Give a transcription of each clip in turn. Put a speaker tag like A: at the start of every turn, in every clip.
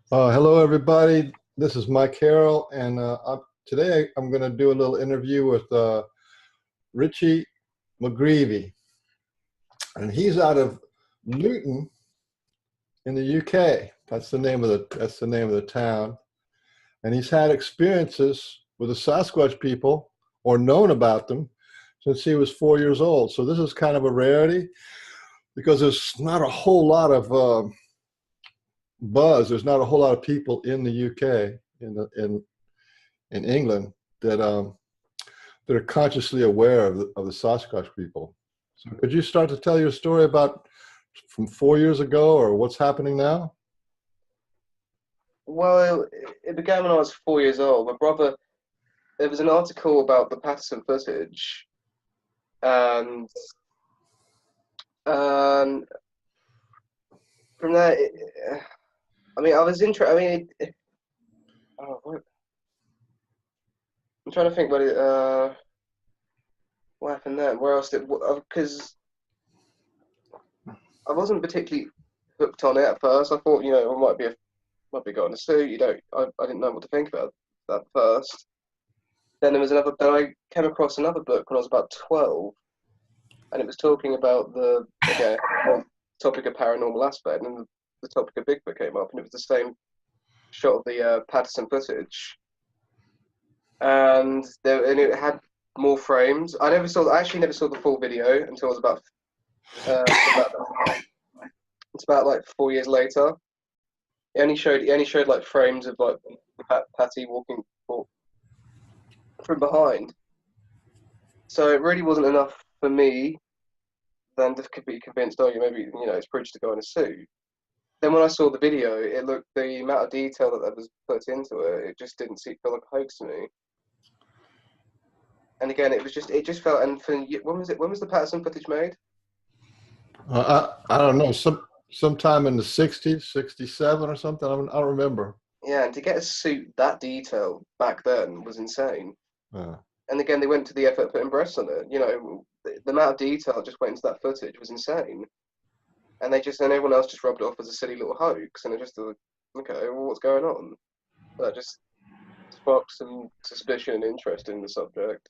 A: Hello, everybody. This is Mike Harrell, and today I'm going to do a little interview with Richie Mcgreevy, and he's out of Luton in the UK. That's the name of the town, and he's had experiences with the Sasquatch people, or known about them, since he was 4 years old. So this is kind of a rarity because there's not a whole lot of buzz. There's not a whole lot of people in the UK, in England, that are consciously aware of the Sasquatch people. So could you start to tell your story about from 4 years ago, or what's happening now?
B: Well, it began when I was 4 years old. My brother, there was an article about the Patterson footage, and from there, I mean, I was interested. I mean, I'm trying to think what happened then. Where else did? Because I wasn't particularly hooked on it at first. I thought, I might be going to suit. I didn't know what to think about that first. Then there was another. Then I came across another book when I was about 12, and it was talking about the topic of paranormal aspect, and the topic of Bigfoot came up, and it was the same shot of the Patterson footage, and it had more frames. I actually never saw the full video until it was it's about like 4 years later. It only showed like frames of like Patty walking from behind. So it really wasn't enough for me then to be convinced, maybe it's prudent to go in a suit. Then when I saw the video, the amount of detail that was put into it, it just didn't feel like a hoax to me. And again, it just felt. And when was the Patterson footage made?
A: I don't know, sometime in the 60s, 67 or something. I don't remember.
B: Yeah, and to get a suit that detailed back then was insane.
A: Yeah.
B: And again, they went to the effort of putting breasts on it. The amount of detail just went into that footage was insane. And everyone else just rubbed it off as a silly little hoax. And I just thought, okay, well, what's going on? That just sparked some suspicion and interest in the subject.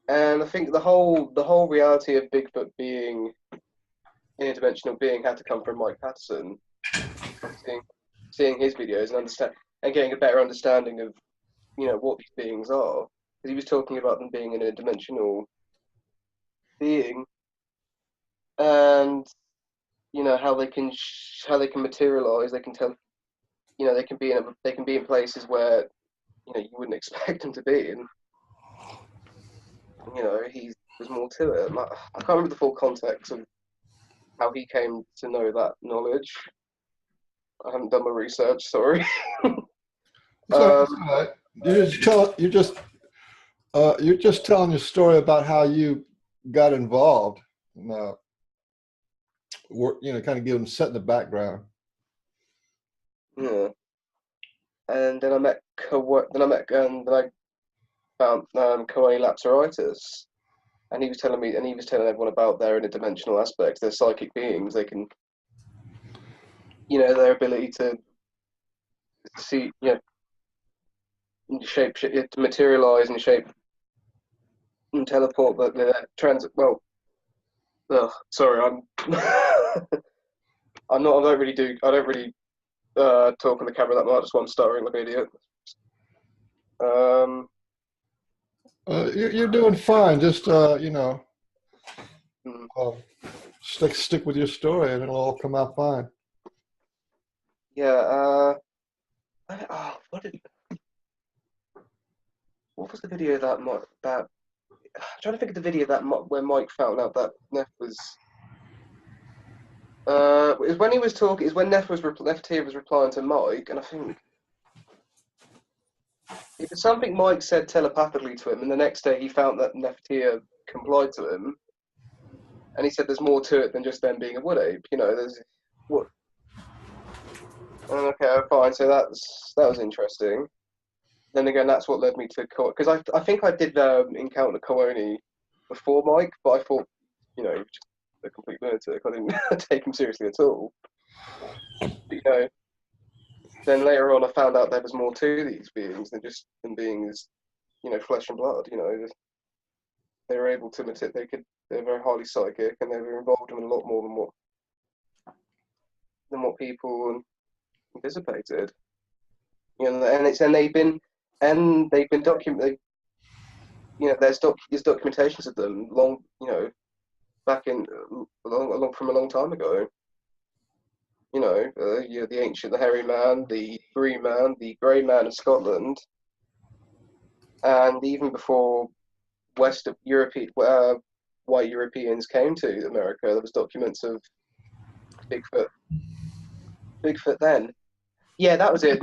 B: And I think the whole reality of Bigfoot being an interdimensional being had to come from Mike Patterson. Seeing his videos and getting a better understanding of what these beings are, because he was talking about them being an interdimensional being, and how they can materialize. They can tell, they can be in places where you wouldn't expect them to be in. There's more to it. I can't remember the full context of how he came to know that knowledge. I haven't done my research, sorry.
A: You're just telling your story about how you got involved. Kind of give them set in the background.
B: Yeah. And then I found Kawaii Lapsaritis, and he was telling everyone about their interdimensional aspects, their psychic beings. They can, their ability to see, shape, to materialize and shape and teleport, but transit. Well, sorry, I don't really talk on the camera that much. That's why I'm stuttering like an idiot.
A: You're doing fine. Just stick with your story, and it'll all come out fine.
B: Yeah. what was the video that I'm trying to think of the video where Mike found out that Neff was. It was when he was talking. Is when Nefertiti was replying to Mike, and I think it was something Mike said telepathically to him, and the next day he found that Nefertiti complied to him, and he said there's more to it than just them being a wood ape. You know, there's what. Okay, fine. So that was interesting. Then again, that's what led me to because I think I did encounter Kooni before Mike, but I thought, you know, just a complete lunatic. I didn't take him seriously at all. But, you know, then later on I found out there was more to these beings than just them being, you know, flesh and blood. You know, they were able to imitate. They're very highly psychic, and they were involved in a lot more than what people anticipated. You know, and they've been documented. You know, there's documentations of them long, you know, back in from a long time ago. You know, the ancient, the hairy man, the green man, the grey man of Scotland, and even before white Europeans came to America, there was documents of Bigfoot. Bigfoot then. Yeah, that was it.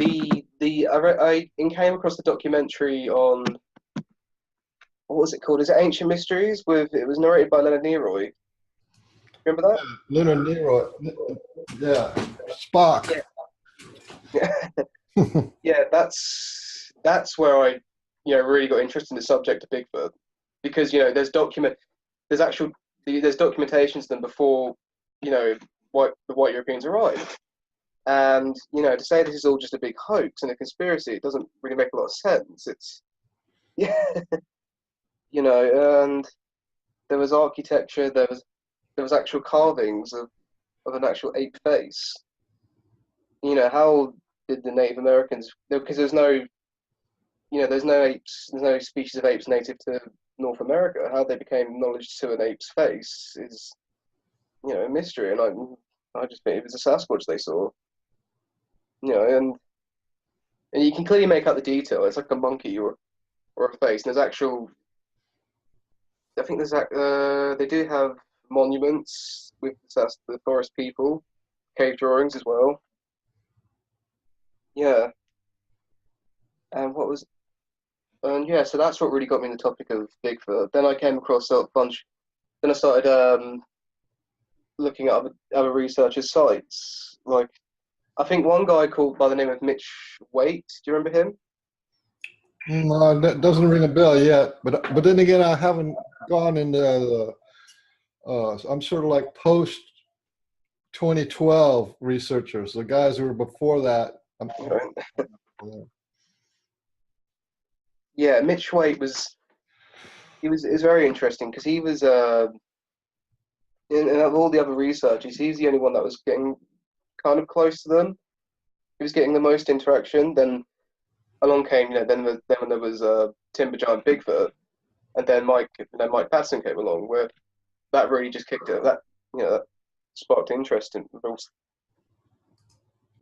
B: I came across the documentary on, what was it called? Is it Ancient Mysteries? It was narrated by Leonard Nimoy. Remember that?
A: Yeah, Leonard Nimoy. Yeah, Spock.
B: Yeah, yeah. That's where I, you know, really got interested in the subject of Bigfoot, because, you know, there's documentations of them before, you know, the white Europeans arrived. And, you know, to say this is all just a big hoax and a conspiracy, it doesn't really make a lot of sense. It's, yeah, you know, and there was architecture, there was actual carvings of an actual ape face. You know, how did the Native Americans, because there's no apes, there's no species of apes native to North America. How they became acknowledged to an ape's face is, you know, a mystery. And I just think it was a Sasquatch they saw. You know, and you can clearly make out the detail. It's like a monkey or a face. And there's actual. I think they do have monuments with the forest people, cave drawings as well. Yeah. And so that's what really got me in the topic of Bigfoot. Then I came across a bunch. Then I started looking at other researchers' sites. Like, I think one guy called by the name of Mitch Waite. Do you remember him?
A: No, that doesn't ring a bell yet. But then again, I haven't gone into the. I'm sort of like post 2012 researchers. The guys who were before that.
B: Yeah, Mitch Waite was very interesting because he was in of all the other researchers, he's the only one that was getting kind of close to them. He was getting the most interaction. Then along came, you know, then when there was Timber Giant Bigfoot, and then Mike Patterson came along, where that really just kicked it. That, you know, that sparked interest in rules.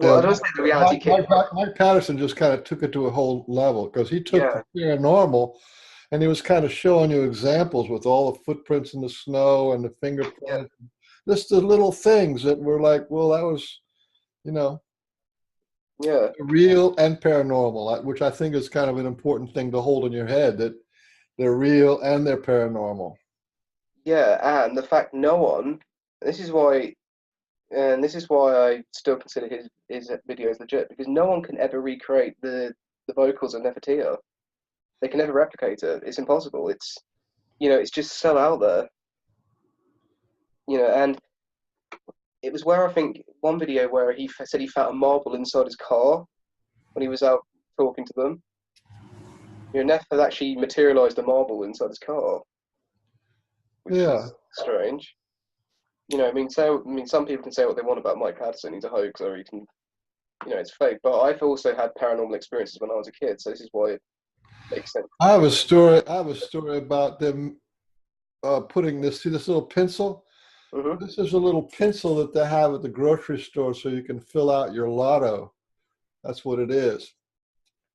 B: Well, I don't say the reality kick.
A: Mike Patterson just kind of took it to a whole level, because he took the paranormal, and he was kind of showing you examples with all the footprints in the snow and the fingerprints. Yeah. Just the little things that were like, well, that was, you know, real and paranormal, which I think is kind of an important thing to hold in your head, that they're real and they're paranormal.
B: Yeah, and the fact no one, this is why I still consider his videos legit, because no one can ever recreate the vocals of Nefertiti. They can never replicate it. It's impossible. It's, you know, it's just so out there. You know, and it was where I think one video where he said he found a marble inside his car when he was out talking to them. You know, Neff had actually materialized a marble inside his car, which is strange. You know, I mean, some people can say what they want about Mike Patterson. He's a hoax, or he can, you know, it's fake. But I've also had paranormal experiences when I was a kid, so this is why it makes sense.
A: I have a story about them putting this little pencil. Mm-hmm. This is a little pencil that they have at the grocery store, so you can fill out your lotto. That's what it is.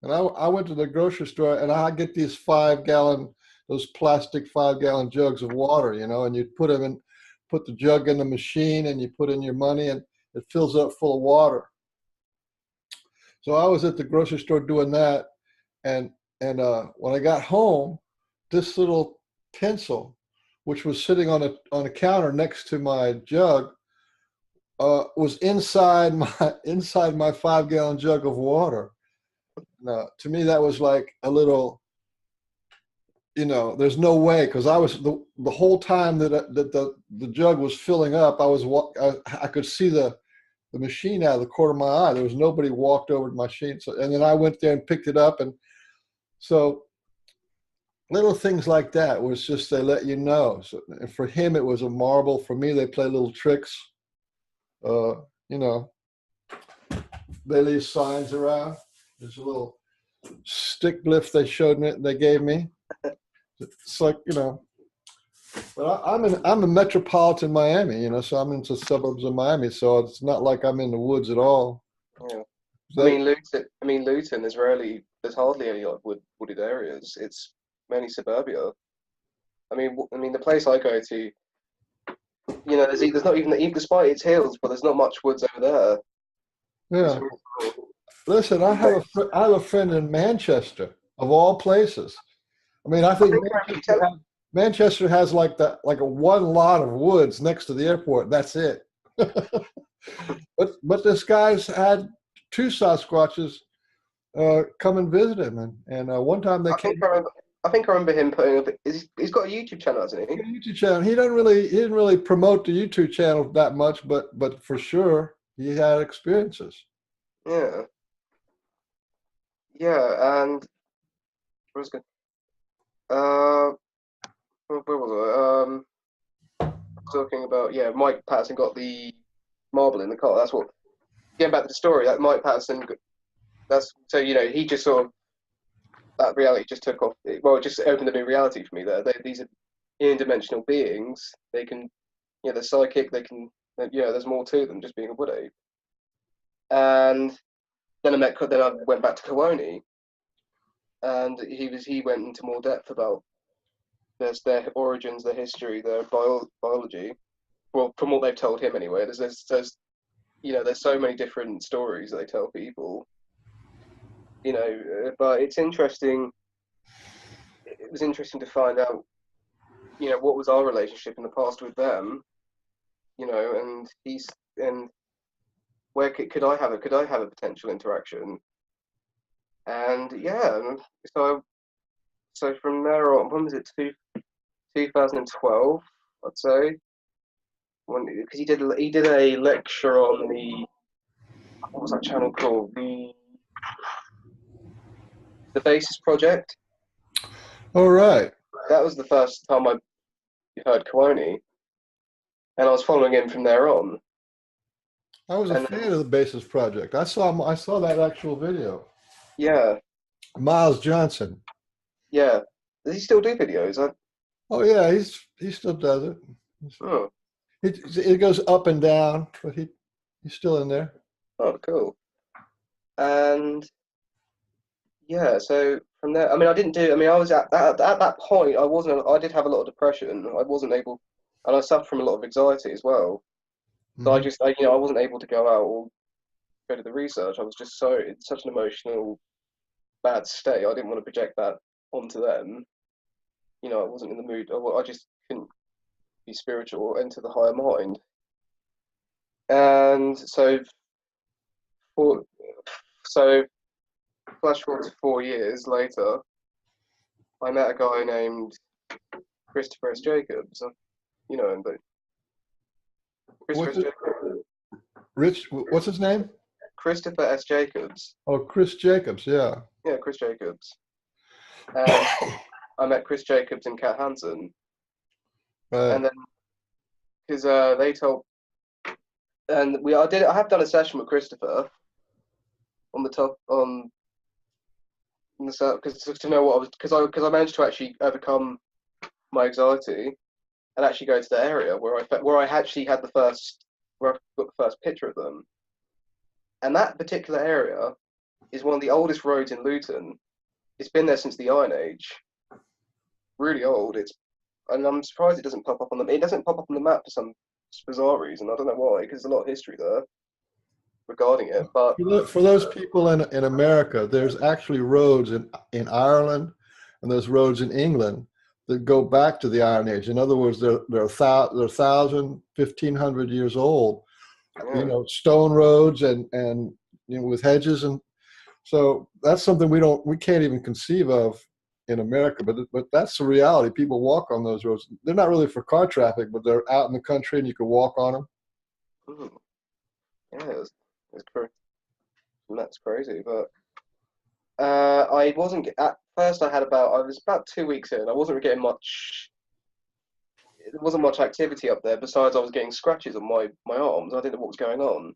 A: And I went to the grocery store and I get these 5-gallon, those plastic 5-gallon jugs of water, you know, and you put them in, put the jug in the machine and you put in your money and it fills up full of water. So I was at the grocery store doing that. And, when I got home, this little pencil, which was sitting on a counter next to my jug, was inside my 5-gallon jug of water. To me, that was like a little, you know, there's no way, because I was the whole time that the jug was filling up, I could see the machine out of the corner of my eye. There was nobody walked over to my machine. So, and then I went there and picked it up, and so little things like that was just, they let you know. So, and for him, it was a marble. For me, they play little tricks. You know, they leave signs around. There's a little stick lift they gave me. It's like, you know, but I'm in metropolitan Miami, you know, so I'm into suburbs of Miami, so it's not like I'm in the woods at all.
B: Yeah. Luton is there's hardly any like wooded areas. It's mainly suburbia. I mean, the place I go to, you know, there's not even, despite its hills, but there's not much woods over there.
A: Yeah. Listen, I have a friend in Manchester, of all places. I mean, I think Manchester has like a one lot of woods next to the airport. That's it. but this guy's had 2 Sasquatches come and visit him, and one time they came.
B: I think I remember him he's got a YouTube channel, hasn't he?
A: YouTube channel. He didn't really promote the YouTube channel that much, but for sure he had experiences.
B: Yeah. Yeah, and where was good? Where was I? Talking about, yeah, Mike Patterson got the marble in the car. That's what. Getting back to the story, that Mike Patterson. That's so, you know, he just sort of, that reality just took off. Well, it just opened a new reality for me there. These are interdimensional beings. They can, you know, they're psychic. They can, you know, there's more to them just being a wood ape. And then I went back to Kawoni, and he went into more depth about their origins, their history, their biology. Well, from what they've told him anyway, there's you know, there's so many different stories that they tell people. You know, but it's interesting. It was interesting to find out, you know, what was our relationship in the past with them. You know, and where could I have a potential interaction? And yeah, so from there on, when was it? 2012, I'd say. Because he did a lecture on what was that channel called? The Basis Project.
A: All right.
B: That was the first time I heard Kawoni, and I was following him from there on.
A: I was a fan of the Basis Project. I saw that actual video.
B: Yeah.
A: Miles Johnson.
B: Yeah. Does he still do videos?
A: Oh yeah, he still does it.
B: Oh.
A: It goes up and down, but he's still in there.
B: Oh, cool. And yeah, so from there, I mean, I was at that point, I did have a lot of depression. I wasn't able, and I suffered from a lot of anxiety as well. So you know, I wasn't able to go out or go to the research. I was just in such an emotional bad state. I didn't want to project that onto them. You know, I wasn't in the mood. I just couldn't be spiritual or enter the higher mind. And so flash forward to 4 years later, I met a guy named Christopher S. Jacobs. You know him, but
A: What's his name?
B: Christopher S. Jacobs.
A: Oh, Chris Jacobs, yeah.
B: Yeah, Chris Jacobs. And I met Chris Jacobs and Kat Hansen.
A: Right.
B: And then, because they told, and I have done a session with Christopher on the because to know what I was, because I managed to actually overcome my anxiety and actually go to the area where I actually had where I got the first picture of them. And that particular area is one of the oldest roads in Luton. It's been there since the Iron Age. Really old. And I'm surprised it doesn't pop up on the. It doesn't pop up on the map for some bizarre reason. I don't know why, because there's a lot of history there regarding it. But
A: For those people in America, there's actually roads in Ireland, and there's roads in England that go back to the Iron Age. In other words, they're 1,000, 1,500 years old.
B: yeah.
A: You know, stone roads and you know, with hedges, and so that's something we can't even conceive of in America. But that's the reality. People walk on those roads. They're not really for car traffic, but they're out in the country, and you can walk on them.
B: Mm. Yeah, it's crazy. That's crazy. But I wasn't at first. I was about 2 weeks in. I wasn't getting much. There wasn't much activity up there. Besides, I was getting scratches on my arms. I didn't know what was going on.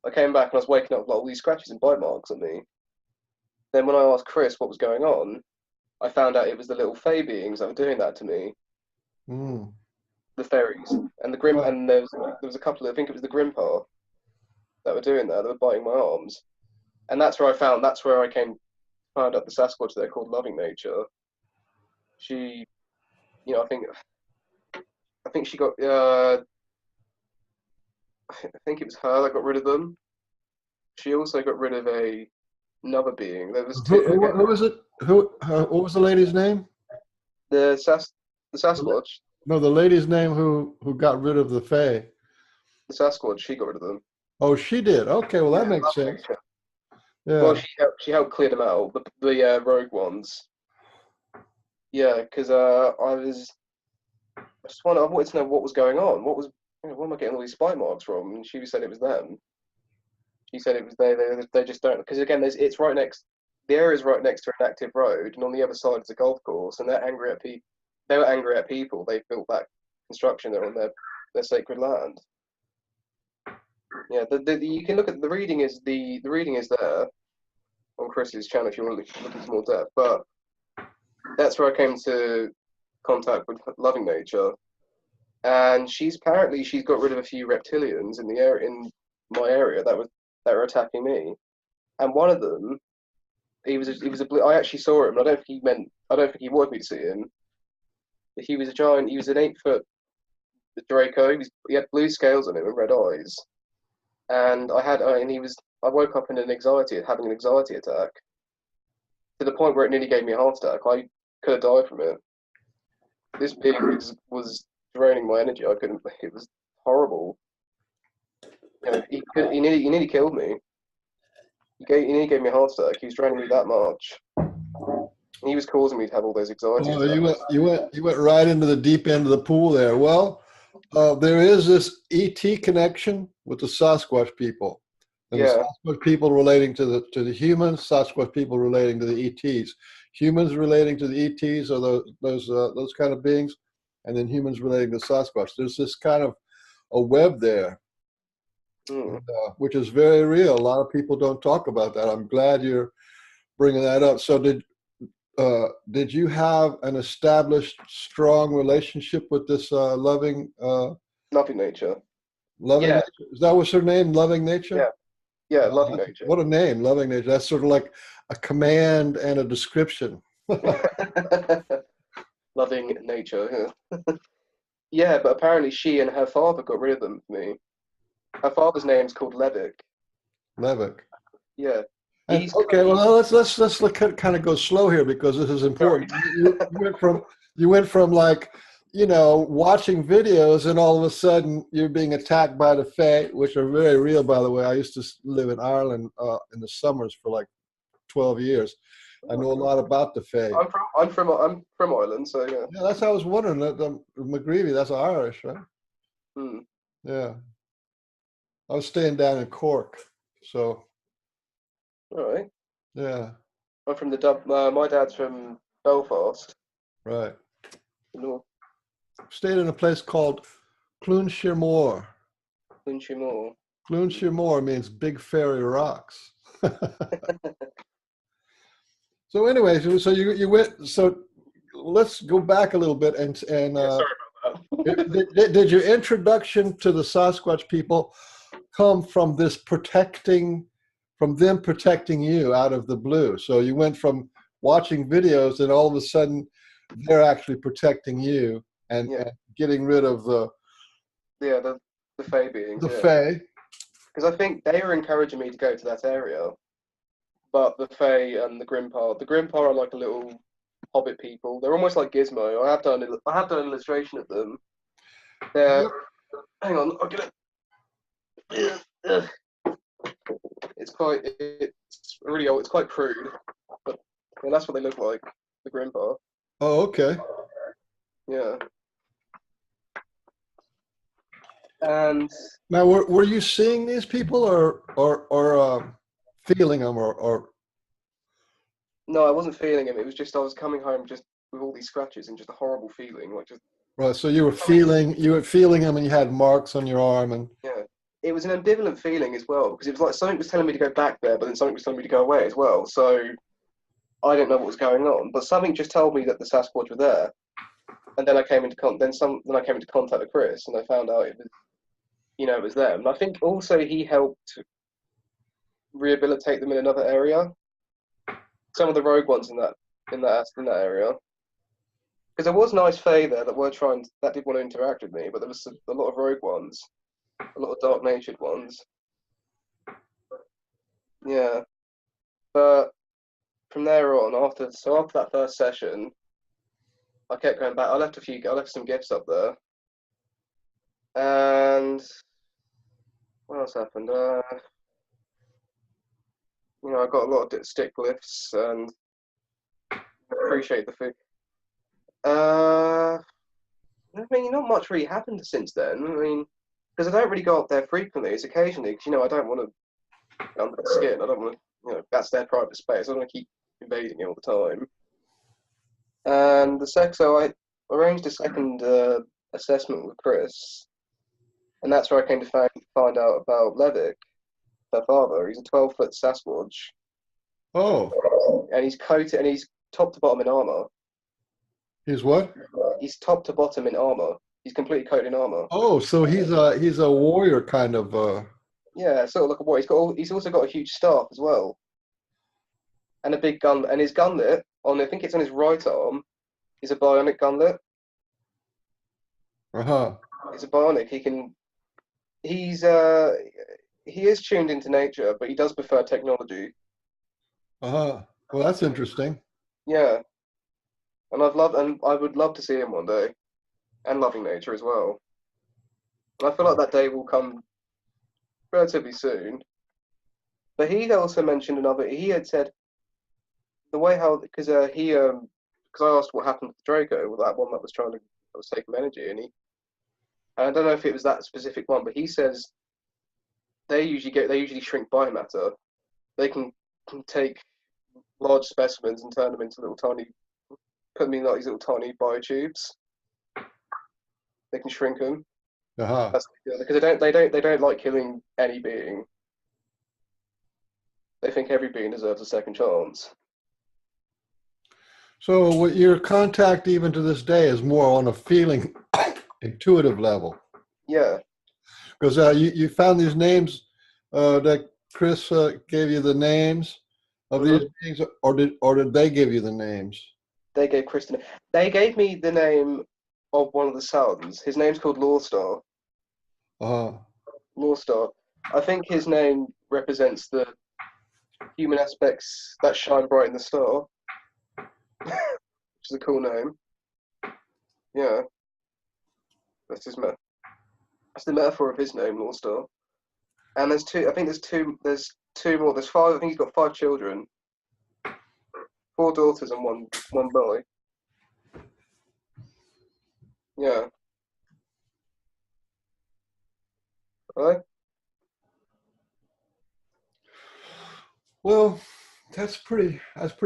B: I came back and I was waking up with all these scratches and bite marks on me. Then when I asked Chris what was going on, I found out it was the little fae beings that were doing that to me.
A: Mm.
B: The fairies and the grim, and there was a couple. I think it was the Grimpar that were doing that. They were biting my arms, and that's where I found. That's where I found out the Sasquatch there called Loving Nature. She, you know, I think she got. I think it was her that got rid of them. She also got rid of another being. There was two.
A: Who was it? What was the lady's name?
B: The Sasquatch.
A: No, the lady's name who got rid of the fae.
B: The Sasquatch. She got rid of them.
A: Oh, she did. Okay, well that makes sense. Yeah.
B: Well, she helped clear them out. The rogue ones. Yeah, because I wanted to know what was going on. Where am I getting all these spite marks from? And she said it was them. She said it was they just don't, because again, it's right next. The area is right next to an active road, and on the other side is a golf course, and they're angry at people. They were angry at people. They built that construction there on their sacred land. Yeah, you can look at the reading is there on Chris's channel if you want to look into more depth. But that's where I came to contact with Loving Nature, and she's got rid of a few reptilians in my area that were attacking me, and one of them, I actually saw him. I don't think he wanted me to see him. But he was a giant. He was an 8-foot drakeo. He had blue scales on him and red eyes, and I woke up in having an anxiety attack, to the point where it nearly gave me a heart attack. I could have died from it. This being was draining my energy. I couldn't. It was horrible. You know, he nearly killed me. He nearly gave me a heart attack. He was draining me that much. He was causing me to have all those anxiety attacks.
A: You went right into the deep end of the pool there. Well, there is this ET connection with the Sasquatch people. And the Sasquatch people relating to the humans, Sasquatch people relating to the ETs. Humans relating to the ETs are those kind of beings, and then humans relating to Sasquatch. There's this kind of a web there, which is very real. A lot of people don't talk about that. I'm glad you're bringing that up. So did you have an established, strong relationship with this Loving
B: Nature?
A: Loving Nature? Is that what's her name? Loving Nature?
B: Yeah, Loving Nature.
A: What a name, Loving Nature. That's sort of like a command and a description.
B: Loving Nature. Yeah, but apparently she and her father got rid of them for me. Her father's name's called Levic.
A: Levic.
B: Yeah.
A: Okay, well let's kind of go slow here, because this is important. You went from like, you know, watching videos, and all of a sudden you're being attacked by the fae, which are very real, by the way. I used to live in Ireland in the summers for like 12 years. I know a lot about the fae.
B: I'm from Ireland, so yeah.
A: Yeah, that's how I was wondering. That Mcgreevy, that's Irish, right?
B: Hmm.
A: Yeah. I was staying down in Cork, so.
B: All right.
A: Yeah.
B: I'm from my dad's from Belfast.
A: Right.
B: North.
A: Stayed in a place called Clúnshire. Clúnshire means big fairy rocks. So anyway, so you went. So let's go back a little bit and
B: sorry about
A: that. Did your introduction to the Sasquatch people come from this protecting from them protecting you out of the blue. So you went from watching videos, and all of a sudden they're actually protecting you and,
B: Yeah.
A: and getting rid of the
B: fae beings.
A: the
B: Yeah.
A: fae.
B: Because I think they were encouraging me to go to that area, but the fae and the Grimpa are like a little hobbit people. They're almost like Gizmo. I have done an illustration of them. They're hang on, I'll get it. It's really old. It's quite crude, but yeah, that's what they look like. The Grimpa.
A: Oh, okay.
B: Yeah. And
A: Now, were you seeing these people or feeling them or?
B: no, I wasn't feeling him. It was just I was coming home just with all these scratches and just a horrible feeling, like just
A: Right, so you were feeling them, and you had marks on your arm, and
B: yeah. It was an ambivalent feeling as well because it was like something was telling me to go back there, but then something was telling me to go away as well. So I didn't know what was going on, but something just told me that the Sasquatch were there. And then I came into contact with Chris, and I found out it was, it was them. And I think also he helped rehabilitate them in another area. Some of the rogue ones in that area, because there was nice fae there that did want to interact with me, but there was a lot of rogue ones, a lot of dark-natured ones. Yeah, but from there on, after that first session, I kept going back. I left some gifts up there, and what else happened? I got a lot of stick lifts, and appreciate the food. I mean, not much really happened since then. I mean, because I don't really go up there frequently. It's occasionally, because I don't want to get under the skin. I don't want to, that's their private space. I don't want to keep invading it all the time. And so I arranged a second assessment with Chris, and that's where I came to find out about Levic, her father. He's a 12-foot Sasquatch.
A: oh,
B: And he's top to bottom in armor.
A: he's what?
B: He's top to bottom in armor. He's completely coated in armor.
A: Oh, so he's a warrior kind of.
B: Yeah, sort of like a warrior. He's also got a huge staff as well, and a big gun. And his gunlet I think it's on his right arm, is a bionic gunlet. It's a bionic. He is tuned into nature, but he does prefer technology.
A: Well, that's interesting.
B: Yeah, and I would love to see him one day, and loving nature as well. And I feel like that day will come relatively soon. But he also mentioned he had said the way how, because I asked what happened to Draco, that one that was taking energy, and I don't know if it was that specific one, but he says they usually shrink biomatter. They can take large specimens and turn them into put them in like these little tiny biotubes. They can shrink them. That's because they don't like killing any being. They think every being deserves a second chance.
A: So what your contact even to this day is more on a feeling, intuitive level.
B: Yeah.
A: Because you found these names that Chris gave you the names of these beings, or did they give you the names?
B: They gave Kristen. They gave me the name of one of the sons. His name's called Lawstar. Lawstar. I think his name represents the human aspects that shine bright in the star, which is a cool name. Yeah. That's the metaphor of his name, Lawstar. And there's two more. There's five. I think he's got 5 children. 4 daughters and one boy. Yeah. Right?
A: Well, that's pretty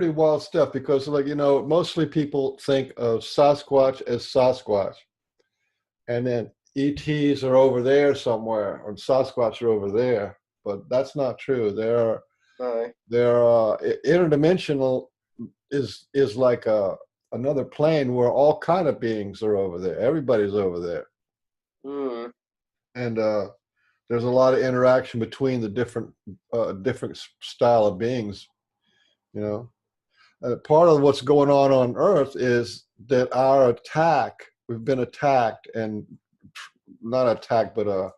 A: wild stuff, because mostly people think of Sasquatch as Sasquatch, and then ETs are over there somewhere, or Sasquatch are over there, but that's not true. They're interdimensional is like another plane where all kind of beings are over there. Everybody's over there.
B: Mm.
A: And there's a lot of interaction between the different style of beings, you know. Part of what's going on Earth is that we've been attacked, and not attacked, but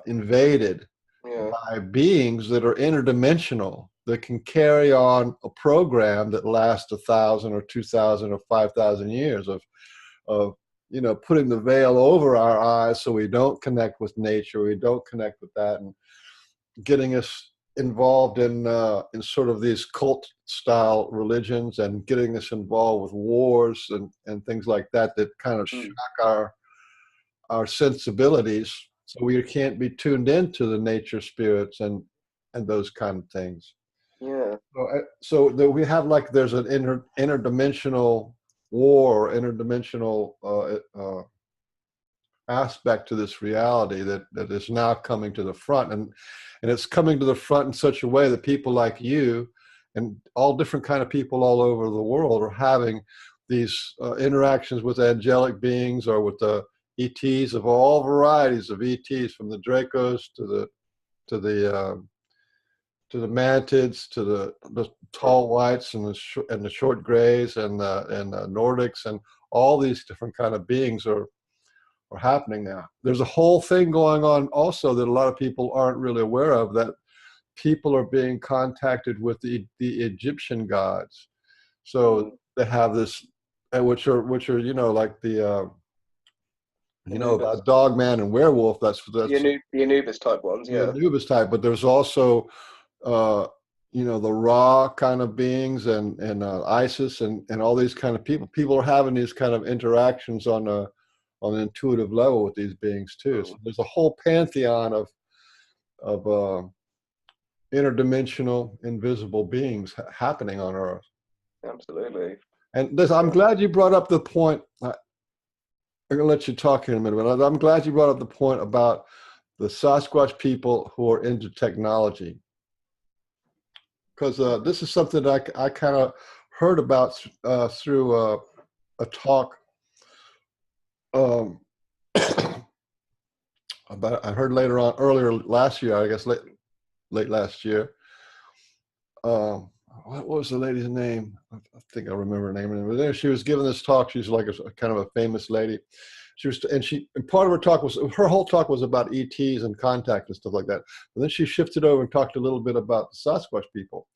A: invaded by beings that are interdimensional, that can carry on a program that lasts 1,000 or 2,000 or 5,000 years of you know, putting the veil over our eyes so we don't connect with nature, we don't connect with that, and getting us involved in sort of these cult style religions, and getting us involved with wars and things like that kind of shock our sensibilities, so we can't be tuned into the nature spirits and those kind of things.
B: Yeah.
A: So that we have, like, there's an interdimensional war, interdimensional aspect to this reality that is now coming to the front, and it's coming to the front in such a way that people like you and all different kind of people all over the world are having these interactions with angelic beings, or with the ETs of all varieties of ETs, from the drakeos to the mantids, to the tall whites, and the short grays, and the Nordics, and all these different kind of beings are happening now. There's a whole thing going on also that a lot of people aren't really aware of, that people are being contacted with the Egyptian gods. So they have this, which are you know, like the you know, about dog man and werewolf. That's
B: the Anubis type ones.
A: The Anubis type, but there's also you know, the Ra kind of beings, and Isis, and all these kind of people. People are having these kind of interactions on an intuitive level with these beings too. So there's a whole pantheon of interdimensional, invisible beings happening on Earth.
B: Absolutely.
A: And I'm glad you brought up the point. I'm going to let you talk here in a minute, but I'm glad you brought up the point about the Sasquatch people who are into technology. Because this is something that I kind of heard about through a talk about, I heard earlier last year, I guess late last year. What was the lady's name? I think I remember her name. But there she was giving this talk. She's like a kind of a famous lady. And part of her talk her whole talk was about ETs and contact and stuff like that. But then she shifted over and talked a little bit about the Sasquatch people.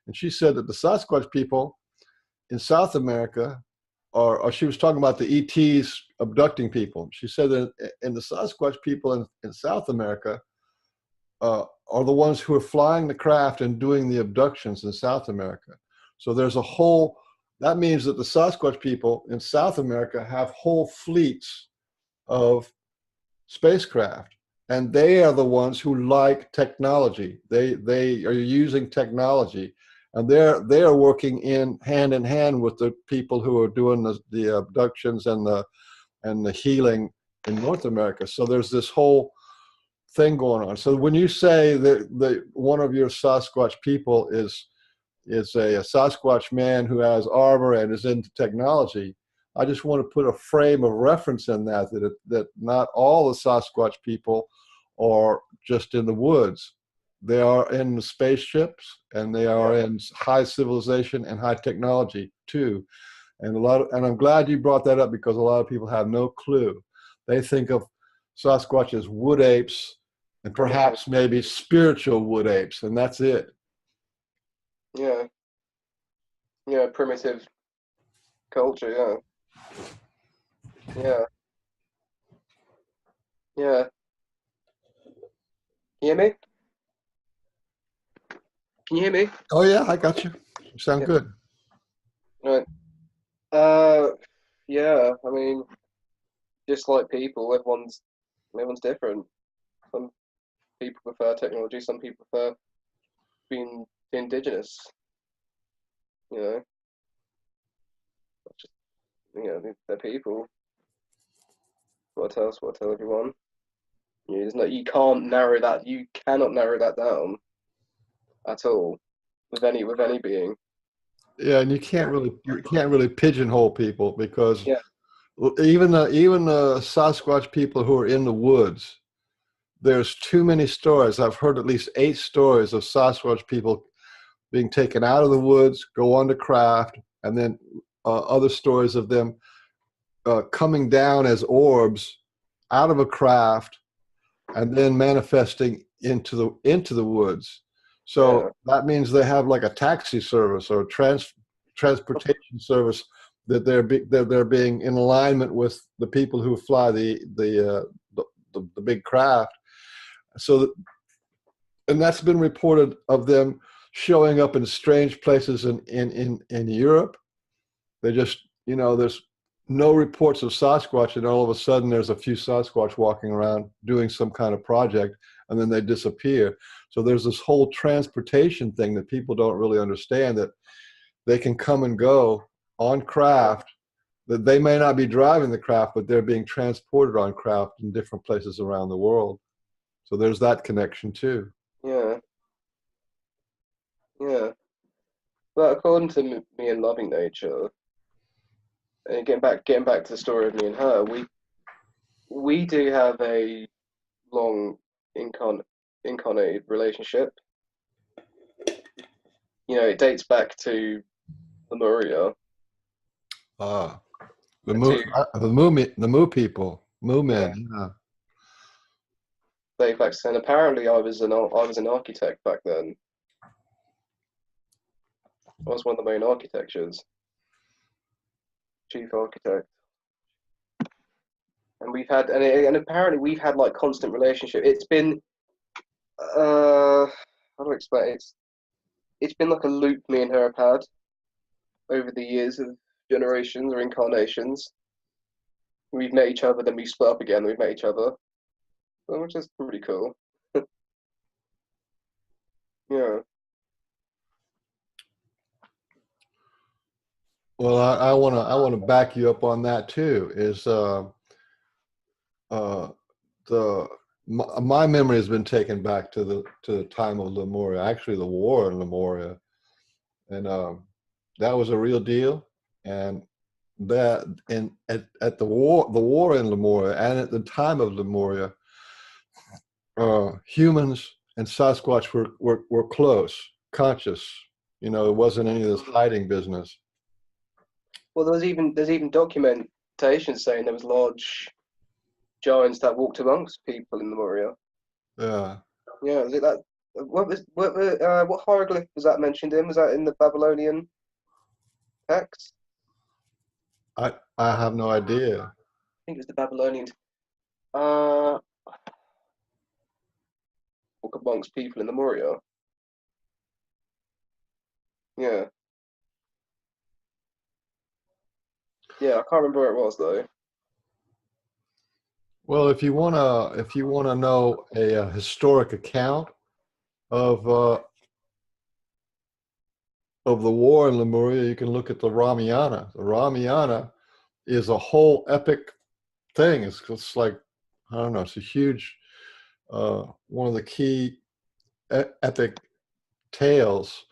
A: And she said that the Sasquatch people in South America, or she was talking about the ETs abducting people. She said that in the Sasquatch people in South America are the ones who are flying the craft and doing the abductions in South America. So there's that means that the Sasquatch people in South America have whole fleets of spacecraft, and they are the ones who like technology. They are using technology, and they are working hand in hand with the people who are doing the abductions and the healing in North America. So there's this whole thing going on. So when you say that one of your Sasquatch people is a Sasquatch man who has armor and is into technology, I just want to put a frame of reference in that not all the Sasquatch people are just in the woods. They are in the spaceships, and they are in high civilization and high technology too. And I'm glad you brought that up, because a lot of people have no clue. They think of Sasquatch as wood apes, and perhaps maybe spiritual wood apes, and that's it.
B: Yeah. Yeah, primitive culture, yeah. Yeah. Can you hear me? Can you hear me?
A: Oh yeah, I got you. You sound good.
B: Right. Yeah, I mean, just like people, everyone's different. Some people prefer technology, some people prefer being indigenous. You know, just, they're people. What else? What I tell everyone? You can't narrow that. You cannot narrow that down at all with any being.
A: Yeah, and you can't really pigeonhole people, because even the Sasquatch people who are in the woods, there's too many stories. I've heard at least 8 stories of Sasquatch people being taken out of the woods, go on to craft, and then other stories of them coming down as orbs out of a craft and then manifesting into the woods. So that means they have like a taxi service or a transportation service that they're being in alignment with the people who fly the big craft. So, and that's been reported of them showing up in strange places in Europe. They just, there's no reports of Sasquatch, and all of a sudden there's a few Sasquatch walking around doing some kind of project, and then they disappear. So there's this whole transportation thing that people don't really understand, that they can come and go on craft, that they may not be driving the craft, but they're being transported on craft in different places around the world. So there's that connection too.
B: Yeah. Yeah. But according to me and Loving Nature, and getting back to the story of me and her, we do have a long incarnated relationship. It dates back to Lemuria.
A: The Moo people, Moo men. Yeah.
B: Dates back to, and apparently I was an architect back then. I was one of the main architectures, chief architect. And we've had, and apparently we've had like constant relationship. It's been, how do I explain it? It's been like a loop me and her have had over the years of generations or incarnations. We've met each other, then we split up again. We've met each other, which is pretty cool. Yeah.
A: Well, I wanna back you up on that too. Is my memory has been taken back to the time of Lemuria, actually the war in Lemuria, and that was a real deal. And that at the war in Lemuria, and at the time of Lemuria, humans and Sasquatch were close, conscious. It wasn't any of this hiding business.
B: Well, there's even documentation saying there was large giants that walked amongst people in Lemuria.
A: Yeah.
B: Yeah, was it that? What hieroglyph was that mentioned in? Was that in the Babylonian text?
A: I have no idea.
B: I think it was the Babylonian. Walk amongst people in Lemuria. Yeah. Yeah, I can't remember where it was though.
A: Well, if you wanna know a historic account of the war in Lemuria, you can look at the Ramayana. The Ramayana is a whole epic thing. It's like, I don't know, it's a huge one of the key epic tales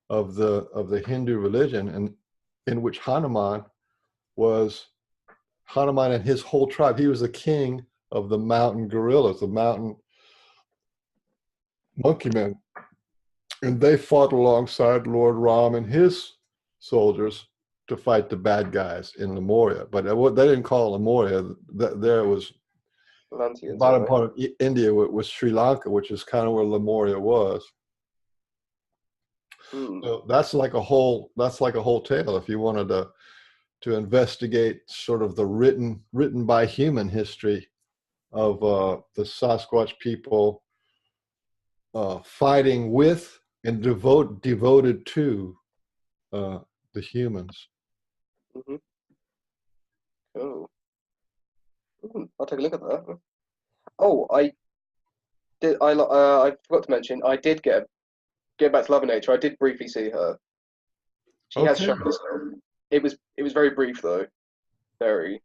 A: of the Hindu religion, and in which Hanuman and his whole tribe. He was the king of the mountain gorillas, the mountain monkey men, and they fought alongside Lord Ram and his soldiers to fight the bad guys in Lemuria. But they didn't call it Lemuria. There was the bottom part of India was Sri Lanka, which is kind of where Lemuria was. So that's like a whole tale. If you wanted to investigate sort of the written by human history of the Sasquatch people fighting with and devoted to the humans.
B: Mm-hmm. Oh, I'll take a look at that. Oh, I forgot to mention, I did get back to Love and Nature. I did briefly see her. She has shown us. It was very brief though. Very.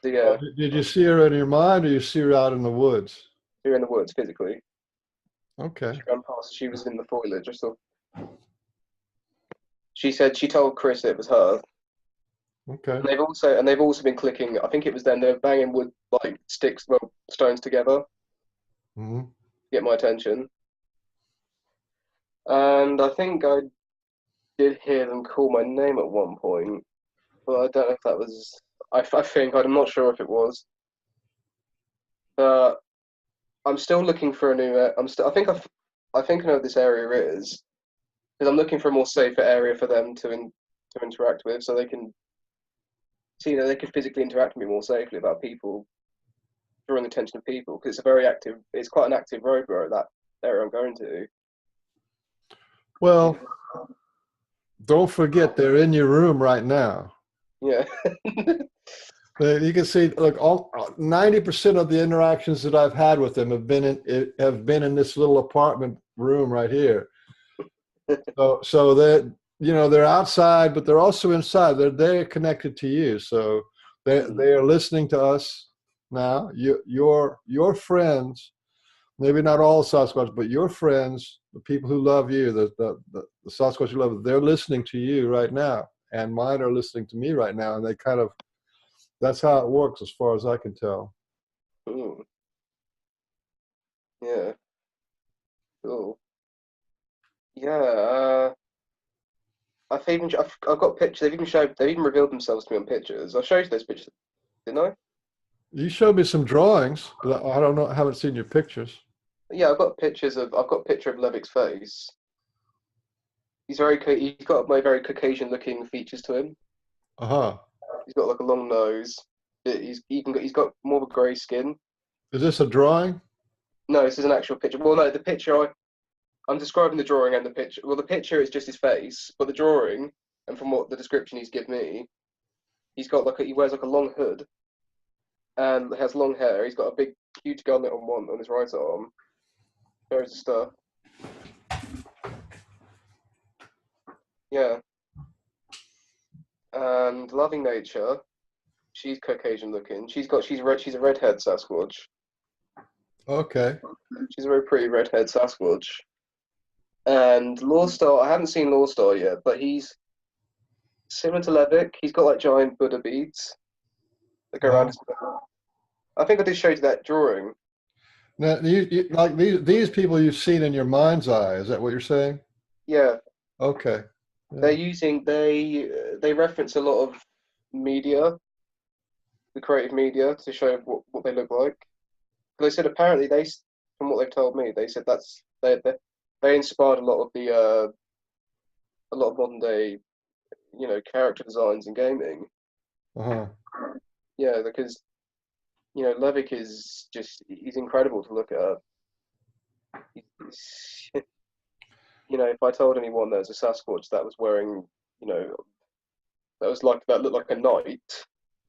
B: So, yeah.
A: Did you see her in your mind, or you see her out in the woods?
B: Here in the woods, physically.
A: Okay.
B: She ran past. She was in the foliage. She said she told Chris it was her.
A: Okay.
B: And they've also been clicking. I think it was then they were banging wood like sticks, well, stones together to
A: Hmm.
B: get my attention. And I think I did hear them call my name at one point, but I don't know if that was. I think I'm not sure if it was. But I'm still looking for a new. I'm still. I think I know what this area is because I'm looking for a more safer area for them to interact with, so they can see that they can physically interact with me more safely about people, drawing the attention of people because it's a very active. It's quite an active road road that area I'm going to.
A: Well, don't forget they're in your room right now.
B: Yeah.
A: You can see, look, 90% of the interactions that I've had with them have been in this little apartment room right here. So that, you know, they're outside, but they're also inside. They're connected to you. So they are listening to us now. Your friends, maybe not all Sasquatch, but your friends, the people who love you, the Sasquatch who love you, they're listening to you right now, and mine are listening to me right now, and they kind of, that's how it works as far as I can tell.
B: Ooh. Yeah. Cool. Yeah. I've got pictures. They've even revealed themselves to me on pictures. I showed you those pictures, didn't I?
A: You showed me some drawings, but I don't know, I haven't seen your pictures.
B: Yeah, I've got a picture of Levic's face. He's got my very Caucasian looking features to him.
A: Uh-huh.
B: He's got like a long nose. He's got more of a grey skin.
A: Is this a drawing?
B: No, this is an actual picture. Well, no, the picture I'm describing the drawing and the picture. Well, the picture is just his face, but the drawing, and from what the description he's given me, he wears like a long hood and has long hair. He's got a big, huge gunlet on his right arm. There's stuff. Yeah, and loving nature. She's Caucasian looking. She's a redhead Sasquatch.
A: Okay.
B: She's a very pretty redhead Sasquatch. And Lawstar, I haven't seen Lawstar yet, but he's similar to Levic. He's got like giant Buddha beads that go around
A: Uh-huh.
B: his neck. I think I did show you that drawing.
A: Now, like these people you've seen in your mind's eye, is that what you're saying?
B: Yeah,
A: Okay.
B: they're
A: Yeah.
B: using they reference a lot of media, the creative media, to show what they look like. They said apparently from what they've told me, they said they inspired a lot of modern day, character designs in gaming.
A: Uh-huh.
B: Yeah, because Levick he's incredible to look at. He's, if I told anyone there was a Sasquatch that was wearing, you know, that looked like a knight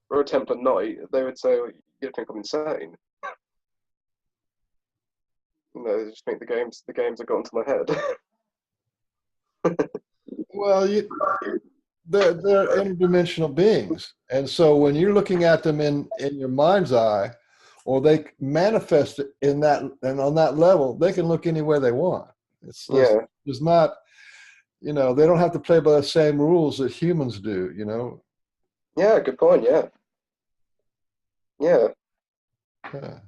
B: or a Templar knight, they would say, well, you'd think I'm insane. They just think the games have gotten to my head.
A: Well, they're interdimensional beings, and so when you're looking at them in your mind's eye, or they manifest it in that, and on that level, they can look anywhere they want.
B: Yeah,
A: There's not, they don't have to play by the same rules that humans do.
B: yeah, good point. Yeah, yeah,
A: Yeah.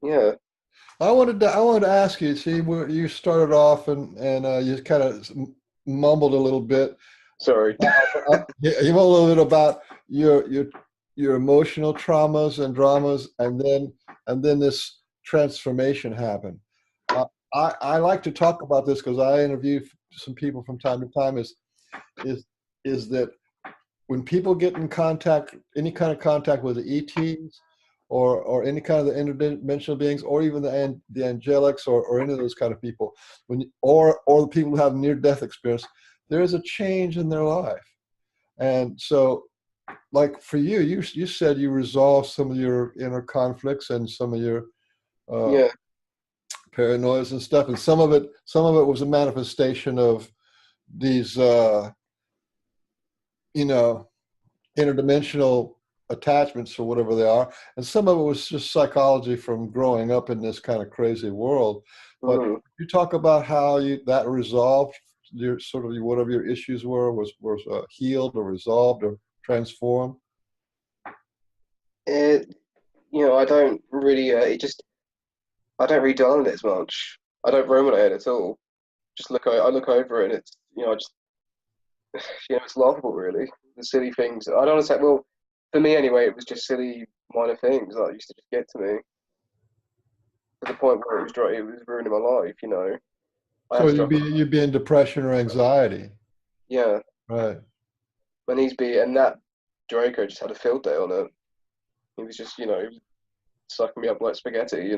B: yeah.
A: I wanted to ask you. See, where you started off and you kind of mumbled a little bit.
B: Sorry.
A: You mumbled a little bit about your emotional traumas and dramas, and then this transformation happened. I like to talk about this because I interview some people from time to time. Is that when people get in contact, any kind of contact with the ETs, or any kind of the interdimensional beings, or even the angelics, or any of those kind of people, or the people who have near-death experience, there is a change in their life. And so, like for you, you said you resolved some of your inner conflicts and some of your uh,
B: Yeah,
A: paranoias and stuff, and some of it was a manifestation of these interdimensional attachments or whatever they are, and some of it was just psychology from growing up in this kind of crazy world. But
B: mm,
A: you talk about how that resolved your sort of whatever your issues were was healed or resolved or transformed?
B: It, I don't really, I don't really dwell on it as much. I don't ruminate at all. I look over it and it's, I just, it's laughable really. The silly things. I don't understand. Well, for me anyway, it was just silly minor things that used to just get to me to the point where it was ruining my life. I
A: So
B: had stuff.
A: you'd be in depression or anxiety,
B: Yeah,
A: right?
B: and that Draco just had a field day on it. He was just, sucking me up like spaghetti.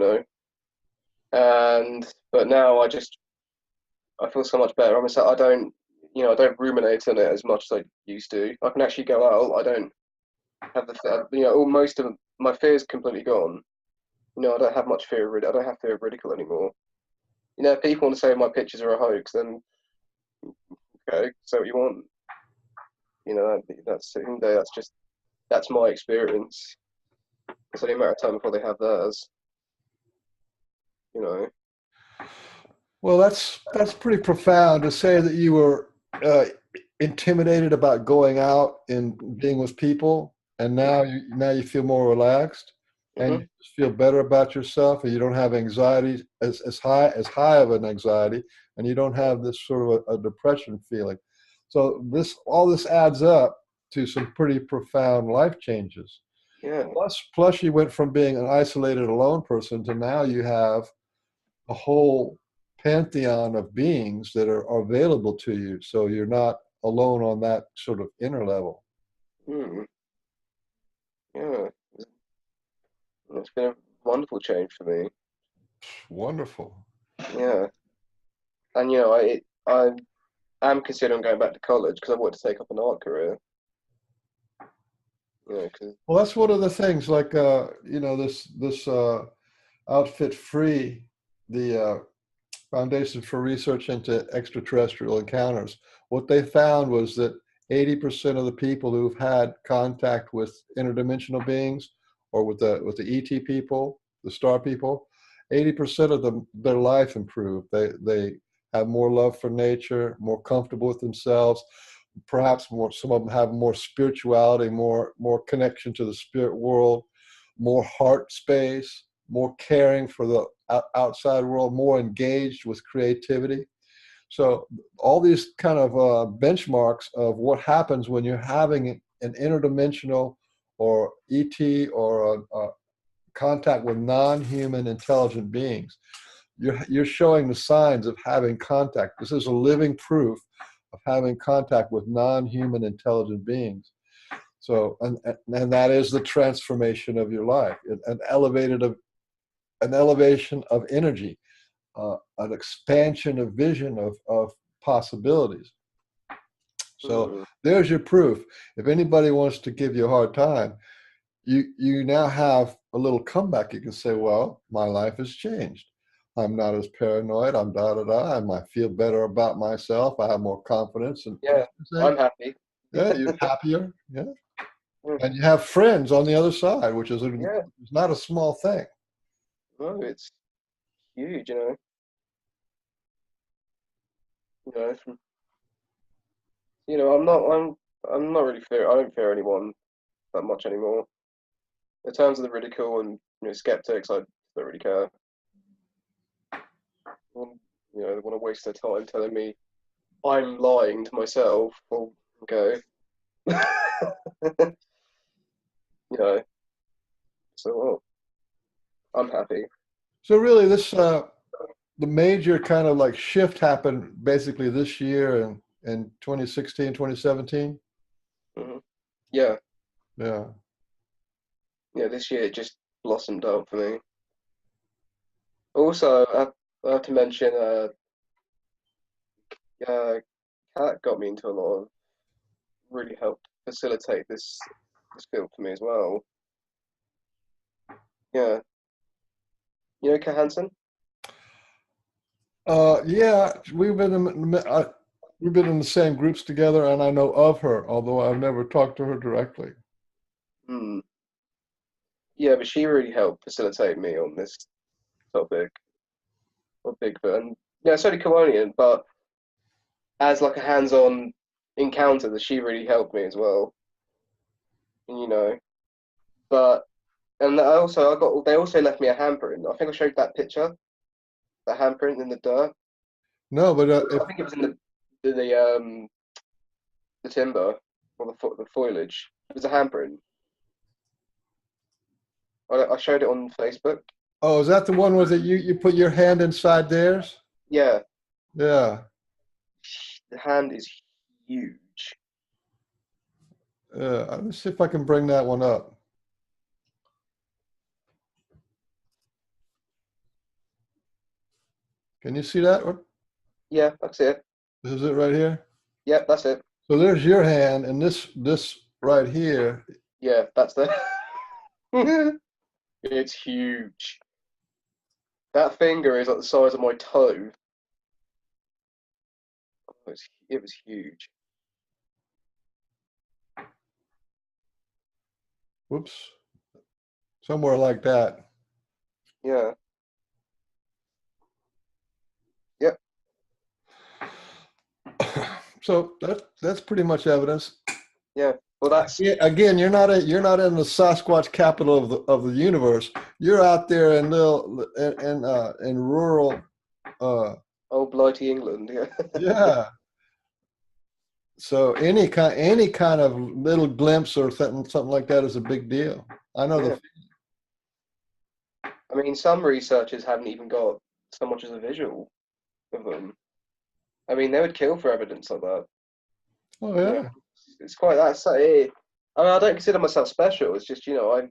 B: But now I feel so much better. I don't ruminate on it as much as I used to. I can actually go out. I don't have most of my fear's completely gone. I don't have much fear of I don't have fear of ridicule anymore. If people want to say my pictures are a hoax, then okay, say what you want. That's my experience. It's only a matter of time before they have theirs. You know.
A: Well, that's pretty profound to say that you were intimidated about going out and being with people, and now you feel more relaxed, and
B: Hmm.
A: you just feel better about yourself, and you don't have anxiety as high of an anxiety, and you don't have this sort of a depression feeling. So all this adds up to some pretty profound life changes.
B: Yeah.
A: Plus, you went from being an isolated, alone person to now you have a whole pantheon of beings that are available to you. So you're not alone on that sort of inner level.
B: Mm. Yeah. It's been a wonderful change for me.
A: Wonderful.
B: Yeah. And I am considering going back to college because I want to take up an art career. Because
A: Well, that's one of the things. Like this outfit free, the Foundation for Research into Extraterrestrial Encounters. What they found was that 80% of the people who've had contact with interdimensional beings or with the ET people, the star people, 80% of them, their life improved. They have more love for nature, more comfortable with themselves, perhaps more. Some of them have more spirituality, more connection to the spirit world, more heart space, more caring for the outside world, more engaged with creativity. So all these kind of benchmarks of what happens when you're having an interdimensional or ET or a contact with non-human intelligent beings, you're showing the signs of having contact. This is a living proof of having contact with non-human intelligent beings. So, and that is the transformation of your life, an elevation of energy, an expansion of vision of possibilities. So
B: mm,
A: there's your proof. If anybody wants to give you a hard time, you now have a little comeback. You can say, well, my life has changed. I'm not as paranoid. I'm da da da. I feel better about myself. I have more confidence, and
B: yeah,
A: say,
B: I'm happy.
A: yeah, you're happier. Yeah,
B: Mm,
A: and you have friends on the other side, which is
B: yeah,
A: not a small thing.
B: no, it's huge. From, I'm not really fear. I don't fear anyone that much anymore. In terms of the ridicule and skeptics, I don't really care. Want- they want to waste their time telling me I'm lying to myself. Well, okay. you know, so I'm happy.
A: So really, the major kind of like shift happened basically this year and in 2016, 2017.
B: Hmm. Yeah,
A: Yeah.
B: yeah. This year it just blossomed out for me. Also, I have to mention, Cat got me into a lot of really helped facilitate this field for me as well. Yeah, Kat Hansen.
A: Yeah, we've been in the same groups together, and I know of her, although I've never talked to her directly.
B: Hmm. Yeah, but she really helped facilitate me on this topic of Bigfoot, and yeah, so did Kawonian, but as like a hands-on encounter, that she really helped me as well. And, but and they also left me a handprint. I think I showed that picture, the handprint in the dirt.
A: No, but
B: I think it was in the timber or the foliage. It was a handprint. I showed it on Facebook.
A: oh, is that the one was that you put your hand inside theirs?
B: Yeah,
A: Yeah.
B: the hand is huge.
A: Let's see if I can bring that one up. Can you see that one?
B: Yeah, that's it.
A: This is it right here.
B: Yep, that's it.
A: So there's your hand, and this right here.
B: Yeah, that's the. It's huge. That finger is like the size of my toe. It was huge.
A: Whoops. Somewhere like that.
B: Yeah. Yep.
A: So that's pretty much evidence.
B: Yeah. Well, that's
A: Again, you're not in the Sasquatch capital of the universe. You're out there in rural.
B: old blighty England. Yeah.
A: Yeah. So any kind of little glimpse or something like that is a big deal. I know
B: Yeah. I mean, some researchers haven't even got so much as a visual of them. I mean, they would kill for evidence like that.
A: Oh yeah.
B: It's quite that. I mean, I don't consider myself special. It's just it's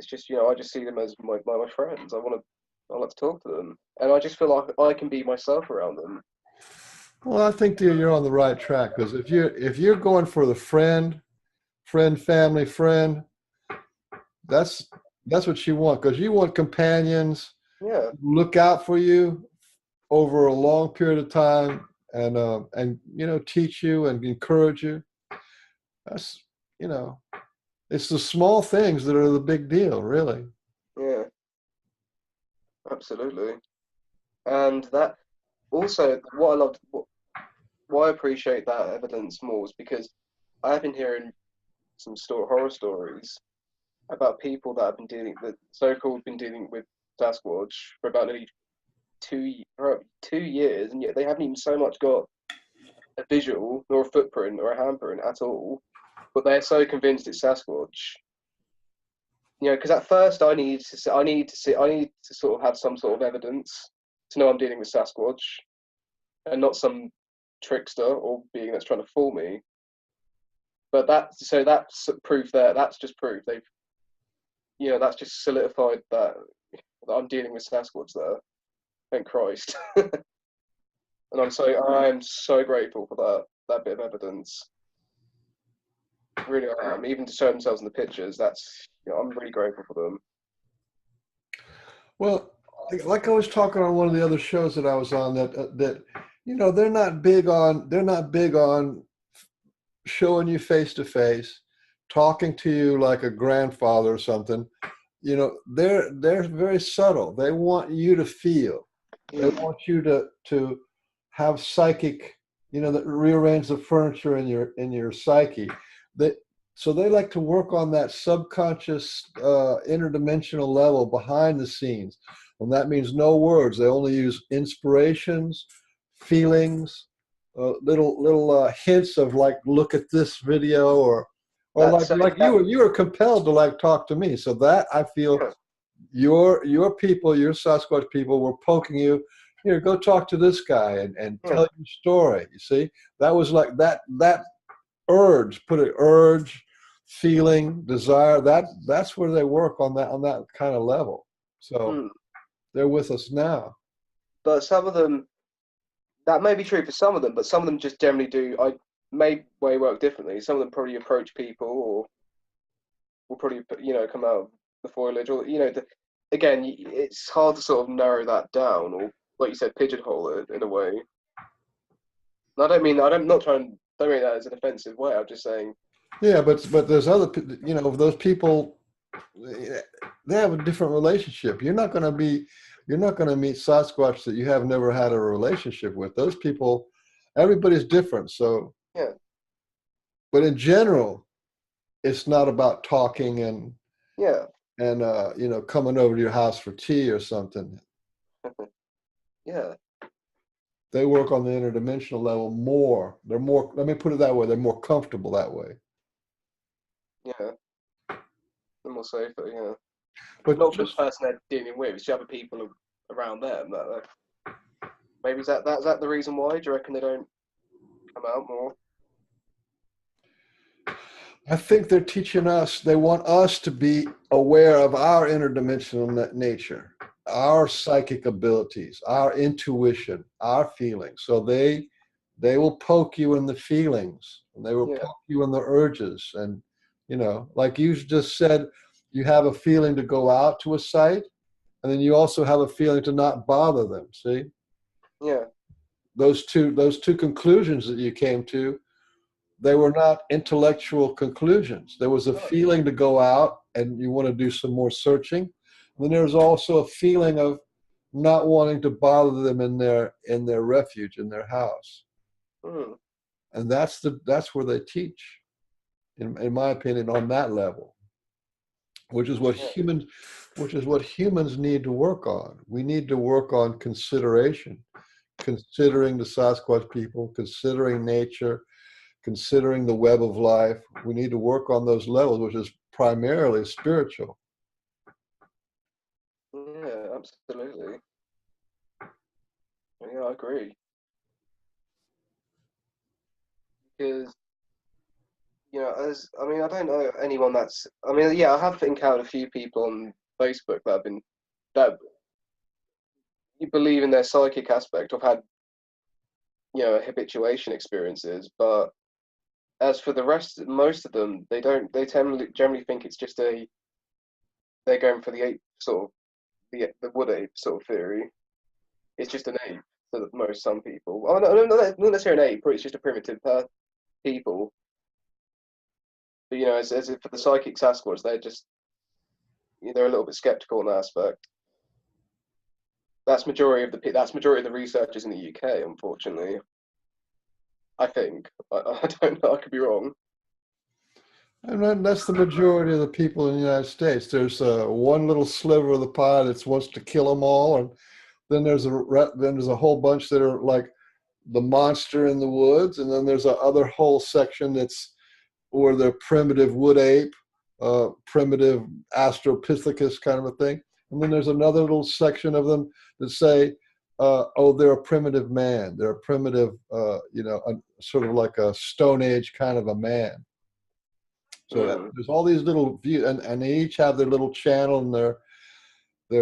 B: just I just see them as my friends. I like to talk to them, and I just feel like I can be myself around them.
A: Well, I think you're on the right track, because if you're going for the friend, family, friend, that's what you want, because you want companions.
B: Yeah.
A: Look out for you over a long period of time, and teach you and encourage you. That's it's the small things that are the big deal, really.
B: Yeah. Absolutely. And that also, why I appreciate that evidence more is because I've been hearing some horror stories about people that have been dealing with Sasquatch for about nearly 2 years, and yet they haven't even so much got a visual nor a footprint or a handprint at all, but they're so convinced it's Sasquatch. Because at first I need to sort of have some sort of evidence to know I'm dealing with Sasquatch, and not some trickster or being that's trying to fool me. But that's proof there. That's just proof. That's just solidified that I'm dealing with Sasquatch there. Thank Christ. And I am so grateful for that bit of evidence. Really, I am. Even to show themselves in the pictures, I'm really grateful for them.
A: Well, like I was talking on one of the other shows that I was on, that they're not big on showing you face to face, talking to you like a grandfather or something. They're very subtle. They want you to feel. They want you to have psychic, that rearrange the furniture in your psyche. So they like to work on that subconscious, interdimensional level behind the scenes. And that means no words. They only use inspirations, feelings, little hints of, like, look at this video, or you were compelled to, like, talk to me. So that, I feel, your people, your Sasquatch people, were poking you. Here, go talk to this guy and tell your story. You see, that was like that urge, feeling, desire. That's where they work on that kind of level. So they're with us now.
B: But some of them, that may be true for some of them, but some of them just generally do. Work differently. Some of them probably approach people, or will probably come out of the foliage, or again, it's hard to sort of narrow that down, or, like you said, pigeonhole it in a way. And don't mean that as an offensive way. I'm just saying.
A: Yeah, but there's other, those people, they have a different relationship. You're not going to be You're not going to meet Sasquatch that you have never had a relationship with. Those people, everybody's different. So,
B: Yeah.
A: but in general, it's not about talking and
B: Yeah.
A: you know, coming over to your house for tea or something.
B: Yeah.
A: They work on the interdimensional level more. They're more, let me put it that way, they're more comfortable that way.
B: Yeah. I'm more safer, yeah.
A: But
B: Not for the
A: just,
B: person they're dealing with, it's the other people around them. Maybe is that the reason why? Do you reckon they don't come out more?
A: I think they're teaching us, they want us to be aware of our interdimensional nature, our psychic abilities, our intuition, our feelings. So they will poke you in the feelings, and they will
B: Yeah.
A: poke you in the urges. And, you know, like you just said, you have a feeling to go out to a site, and then you also have a feeling to not bother them. See?
B: Yeah.
A: Those two conclusions that you came to, they were not intellectual conclusions. There was a
B: Oh.
A: feeling to go out and you want to do some more searching. And then there's also a feeling of not wanting to bother them in their refuge, in their house.
B: Mm.
A: And that's where they teach, in my opinion, on that level, which is what
B: Yeah.
A: humans need to work on. We need to work on consideration, considering the Sasquatch people, considering nature, considering the web of life. We need to work on those levels, which is primarily spiritual.
B: Yeah, absolutely. Yeah, I agree. Because, as I mean, I don't know anyone that's. I mean, yeah, I have encountered a few people on Facebook that you believe in their psychic aspect. I've had, habituation experiences, but as for the rest, most of them, they don't. They generally think it's just they're going for the ape sort of the wood ape sort of theory. It's just an ape for some people. Oh no, not necessarily an ape, but it's just a primitive people. But as if for the psychic Sasquatch, they're a little bit skeptical in that aspect. That's majority of the researchers in the UK, unfortunately. I think. I don't know. I could be wrong.
A: And that's the majority of the people in the United States. There's one little sliver of the pie that wants to kill them all, and then there's a whole bunch that are like the monster in the woods, and then there's a other whole section that's or the primitive wood ape, primitive Astropithecus kind of a thing. And then there's another little section of them that say, oh, they're a primitive man. They're a primitive, sort of like a Stone Age kind of a man. So
B: Mm.
A: there's all these little views, and they each have their little channel, and they're they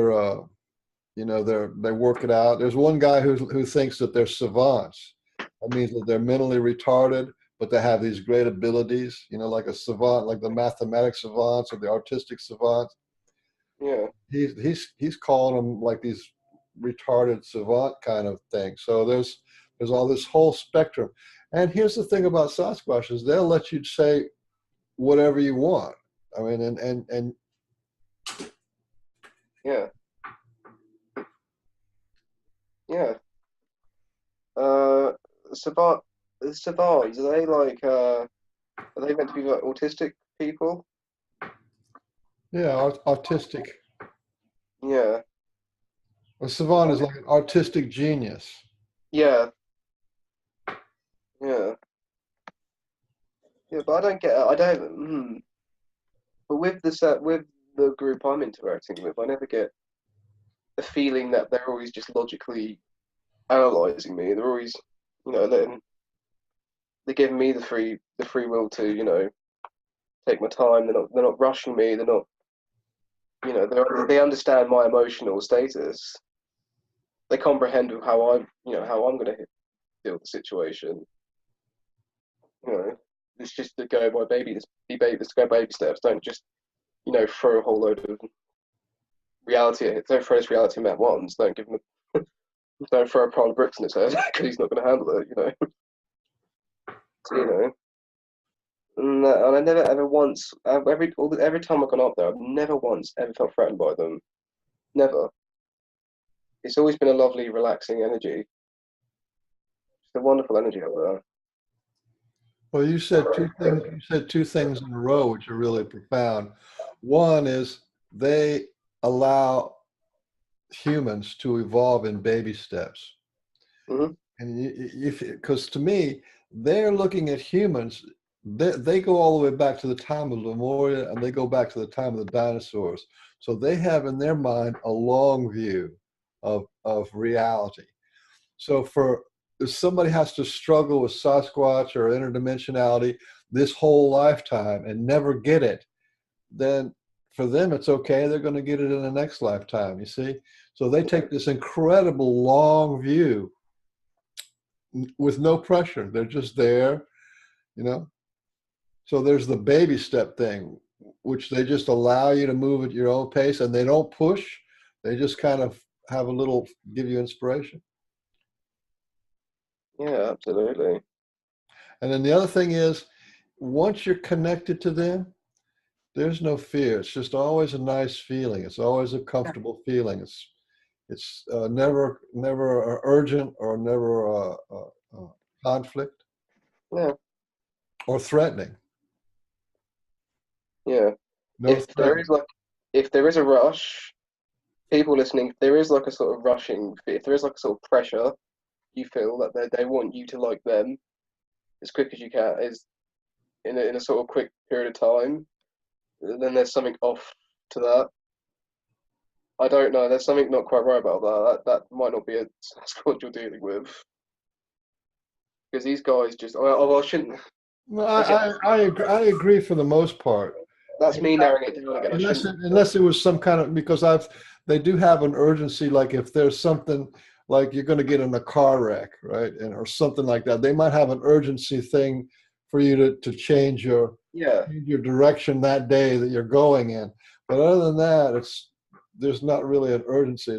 A: work it out. There's one guy who thinks that they're savants. That means that they're mentally retarded, but they have these great abilities, like a savant, like the mathematics savants or the artistic savants.
B: Yeah.
A: He's calling them like these retarded savant kind of thing. So there's all this whole spectrum. And here's the thing about Sasquatch is they'll let you say whatever you want. I mean, and
B: Yeah. Yeah. Uh, savant, savants, are they are they meant to be like autistic people?
A: yeah, autistic.
B: Yeah.
A: A savant is like an artistic genius.
B: Yeah. Yeah. Yeah, but I don't get. I don't. But with the group I'm interacting with, I never get the feeling that they're always just logically analyzing me. They're always, they're giving me the free will to, take my time. They're not rushing me. They're not, they understand my emotional status. They comprehend how I'm going to deal with the situation. You know, it's just to go by let's go baby steps. Don't just, throw a whole load of reality. Don't throw this reality at once. Don't throw a pile of bricks in his head because he's not going to handle it. So, and I never ever once every time I've gone up there, I've never once ever felt threatened by them. Never. it's always been a lovely, relaxing energy. It's a wonderful energy out there.
A: Well, you said two things. You said two things in a row, which are really profound. One is they allow humans to evolve in baby steps,
B: Hmm.
A: and if because to me, they're looking at humans. They go all the way back to the time of Lemuria, and they go back to the time of the dinosaurs. So they have in their mind a long view of reality. So for if somebody has to struggle with Sasquatch or interdimensionality this whole lifetime and never get it, then for them it's okay. They're going to get it in the next lifetime, you see? So they take this incredible long view with no pressure. They're just there, you know? So there's the baby step thing, which they just allow you to move at your own pace and they don't push. They just kind of have a little, give you inspiration.
B: Yeah, absolutely.
A: And then the other thing is, once you're connected to them, there's no fear. It's just always a nice feeling. It's always a comfortable feeling. It's never urgent or never conflict
B: Yeah,
A: or threatening.
B: yeah.
A: No
B: If there
A: threatening.
B: is like, if there is a rush, people listening, if there is like a sort of rushing, if there is like a sort of pressure, you feel that they want you to like them as quick as you can, is in a sort of quick period of time, then there's something off to that. I don't know. There's something not quite right about that. That might not be a Sasquatch you're dealing with, because these guys just. Well, I shouldn't.
A: No,
B: Again,
A: I agree for the most part.
B: that's me narrowing it down again. I shouldn't.
A: Unless it was some kind of, because they do have an urgency, like if there's something like you're going to get in a car wreck, right, and or something like that, they might have an urgency thing for you to change
B: Yeah.
A: your direction that day that you're going in. But other than that, there's not really an urgency.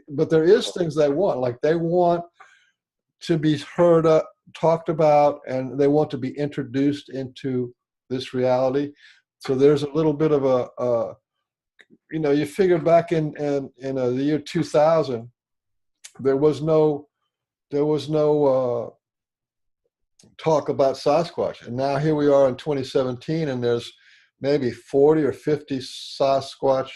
A: But there is things they want, like they want to be heard, talked about, and they want to be introduced into this reality. So there's a little bit of you figure back in the year 2000, there was no talk about Sasquatch, and now here we are in 2017, and there's maybe 40 or 50 Sasquatch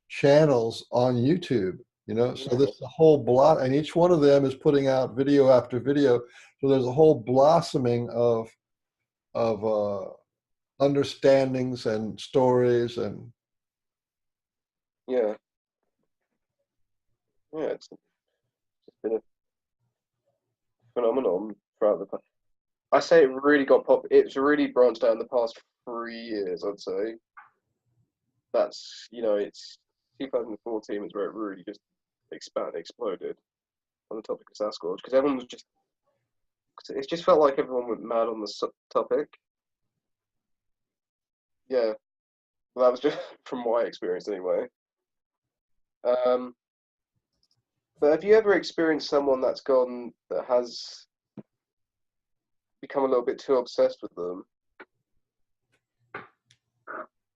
A: channels on YouTube. So there's a whole block, and each one of them is putting out video after video. So there's a whole blossoming of understandings and stories, and
B: Yeah. Yeah. It's been a phenomenon throughout the. I say it really got pop. It's really branched out in the past 3 years. I'd say that's it's 2014 is where it really just exploded on the topic of Sasquatch, because everyone was just. It just felt like everyone went mad on the topic. Yeah, well, that was just from my experience anyway. Um, but have you ever experienced someone that has become a little bit too obsessed with them,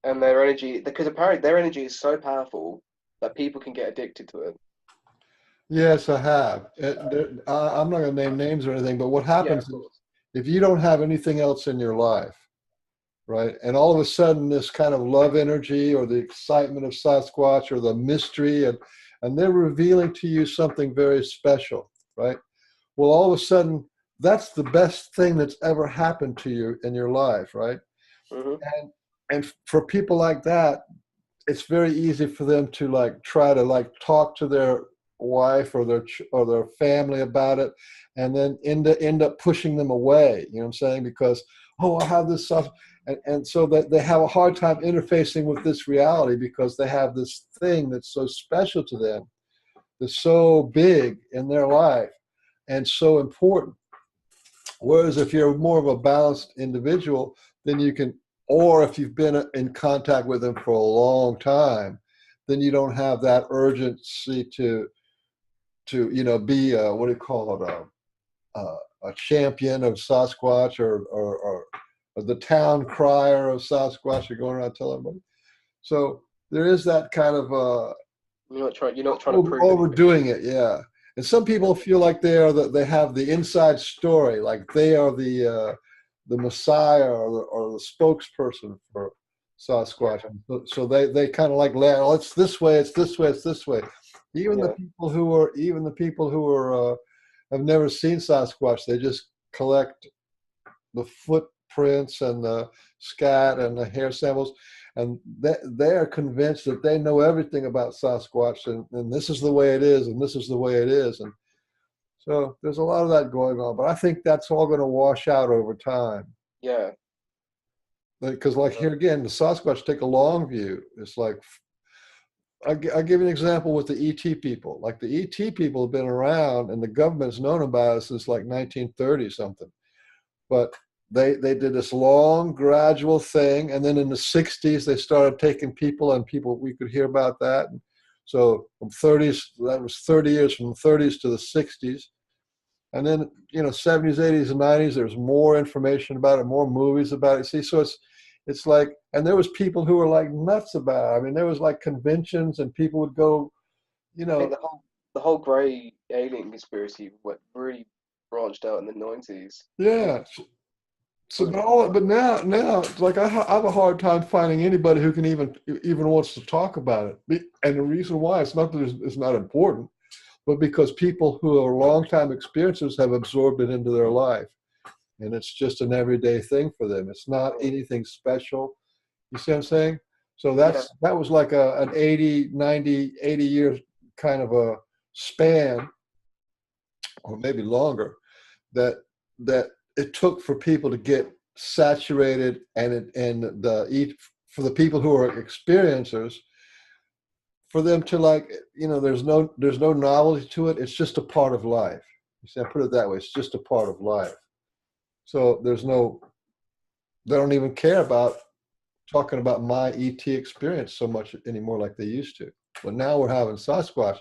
B: and their energy, because apparently their energy is so powerful that people can get addicted to it?
A: yes, I have. I'm not going to name names or anything, but what
B: Yeah,
A: happens
B: of
A: is
B: course.
A: if you don't have anything else in your life, right, and all of a sudden this kind of love energy or the excitement of Sasquatch or the mystery, and they're revealing to you something very special, right? Well, all of a sudden, that's the best thing that's ever happened to you in your life, right?
B: Hmm.
A: And for people like that, it's very easy for them to like try to like talk to their wife or their family about it, and then end up pushing them away. You know what I'm saying? Because I have this stuff, and so that they have a hard time interfacing with this reality because they have this thing that's so special to them, that's so big in their life and so important. Whereas if you're more of a balanced individual, then you can, or if you've been in contact with them for a long time, then you don't have that urgency to be what do you call it, a champion of Sasquatch or the town crier of Sasquatch. You're going around telling everybody. So there is that kind of
B: You're not trying to prove anything.
A: Overdoing it, yeah. And some people feel like they have the inside story, like they are the messiah or the spokesperson for Sasquatch.
B: Yeah.
A: So they kind of like, oh, it's this way, it's this way, it's this way. Even
B: Yeah.
A: the people who are have never seen Sasquatch, they just collect the footprints and the scat and the hair samples, and they are convinced that they know everything about Sasquatch, and this is the way it is, and this is the way it is. And so there's a lot of that going on, but I think that's all going to wash out over time.
B: Yeah.
A: Because like here again, the Sasquatch take a long view. It's like, I'll give you an example with the ET people. Like the ET people have been around and the government's known about it since like 1930 something. But they did this long gradual thing, and then in the 60s they started taking people, and people, we could hear about that. And so from 30s, that was 30 years, from the 30s to the 60s. And then, 70s, 80s, and 90s, there's more information about it, more movies about it. See, so it's like, and there was people who were like nuts about it. I mean, there was like conventions, and people would go,
B: I think the whole grey alien conspiracy really branched out in the 90s.
A: yeah. So, but now, it's like I have a hard time finding anybody who can even wants to talk about it. And the reason why, it's not that it's not important, but because people who are longtime experiencers have absorbed it into their life, and it's just an everyday thing for them. It's not anything special. You see what I'm saying? So that was like an 80, 90, 80 years kind of a span, or maybe longer, that it took for people to get saturated, for the people who are experiencers, for them to like, there's no novelty to it. It's just a part of life. You see, I put it that way. It's just a part of life. So they don't even care about talking about my ET experience so much anymore like they used to. But now we're having Sasquatch,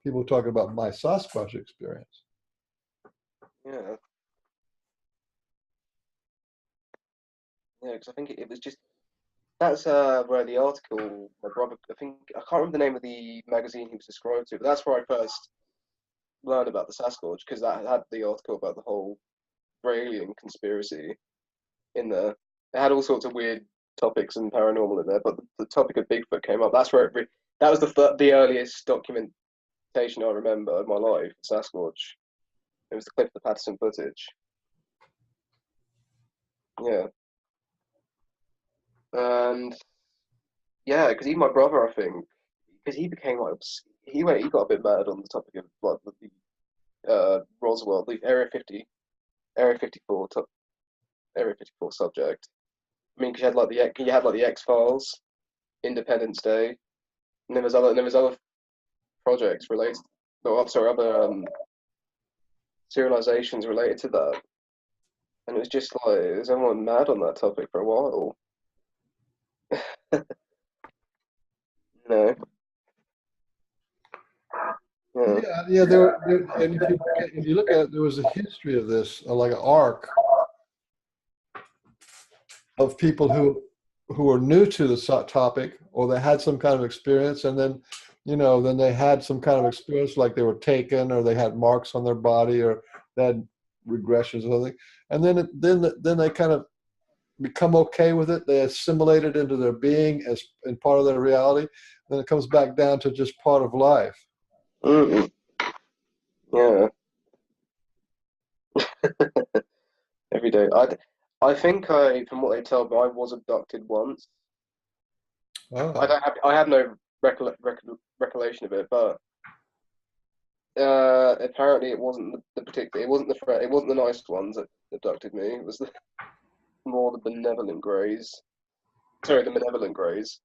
A: people talking about my Sasquatch experience.
B: Yeah. Yeah, because I think it was just, that's where the article, my brother, I can't remember the name of the magazine he was described to, but that's where I first learned about the Sasquatch, because that had the article about the whole alien conspiracy in there. It had all sorts of weird topics and paranormal in there, but the topic of Bigfoot came up. That's where that was the earliest documentation I remember in my life, Sasquatch. It was the clip of the Patterson footage. Yeah. And yeah, because even my brother, I think, because he became like, he got a bit mad on the topic of like the Roswell, the Area 54 Area 54 subject. I mean, because you had like the X-Files, Independence Day, and there was other projects related. No, I'm sorry, other serializations related to that, and it was just like, is everyone mad on that topic for a while? No. Yeah.
A: Yeah. And if you look at it, there was a history of this, like an arc of people who are new to the topic, or they had some kind of experience, and then then they had some kind of experience, like they were taken, or they had marks on their body, or they had regressions or something, and then they kind of become okay with it. They assimilate it into their being as in part of their reality. Then it comes back down to just part of life.
B: Mm-mm. Yeah. Every day. I think from what they told me, I was abducted once.
A: Oh.
B: I have no recollection of it, but apparently it wasn't it wasn't it wasn't the nice ones that abducted me. It was more the benevolent greys. Sorry, the malevolent greys.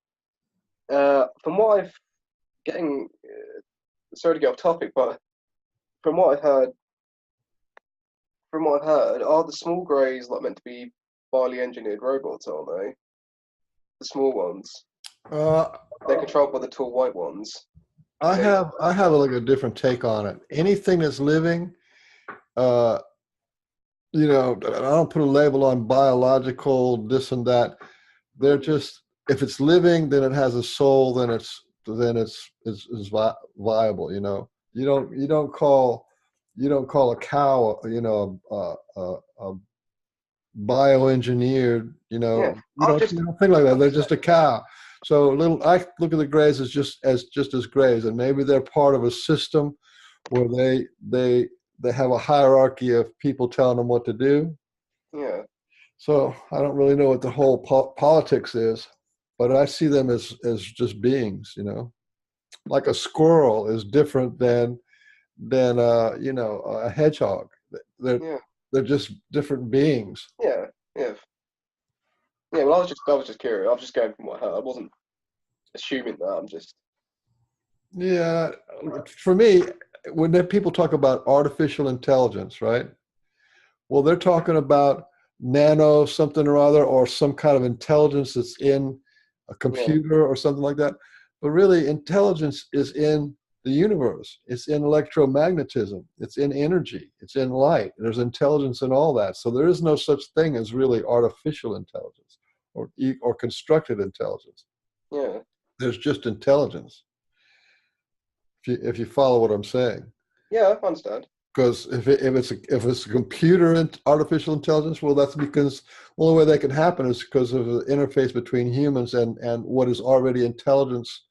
B: From what I've getting, sorry to get off topic, but from what I've heard, are the small greys like meant to be highly engineered robots? Aren't they? The small ones. They're controlled by the tall white ones.
A: I have like a different take on it. Anything that's living, I don't put a label on biological this and that. They're just, if it's living, then it has a soul, then it's then it's viable. You know, you don't call a cow, you know, a bioengineered,
B: Yeah,
A: you don't think like that. They're just a cow. So I look at the Greys as just as Greys, and maybe they're part of a system where they have a hierarchy of people telling them what to do.
B: yeah,
A: So I don't really know what the whole politics is, but I see them as just beings, you know, like a squirrel is different than a hedgehog. They're
B: yeah,
A: they're just different beings.
B: yeah, yeah. Yeah, well, I was just curious. I was just going from what I heard. I wasn't assuming that. I'm just,
A: Yeah, for me, when people talk about artificial intelligence, right? Well, they're talking about nano something or other, or some kind of intelligence that's in a
B: yeah,
A: computer or something like that. But really, intelligence is in the universe. It's in electromagnetism. It's in energy. It's in light. There's intelligence in all that. So there is no such thing as really artificial intelligence or constructed intelligence.
B: yeah,
A: There's just intelligence. If you follow what I'm saying.
B: yeah. I understand.
A: Because if it's a computer and artificial intelligence, well, that's because the only way that can happen is because of the interface between humans and what is already intelligence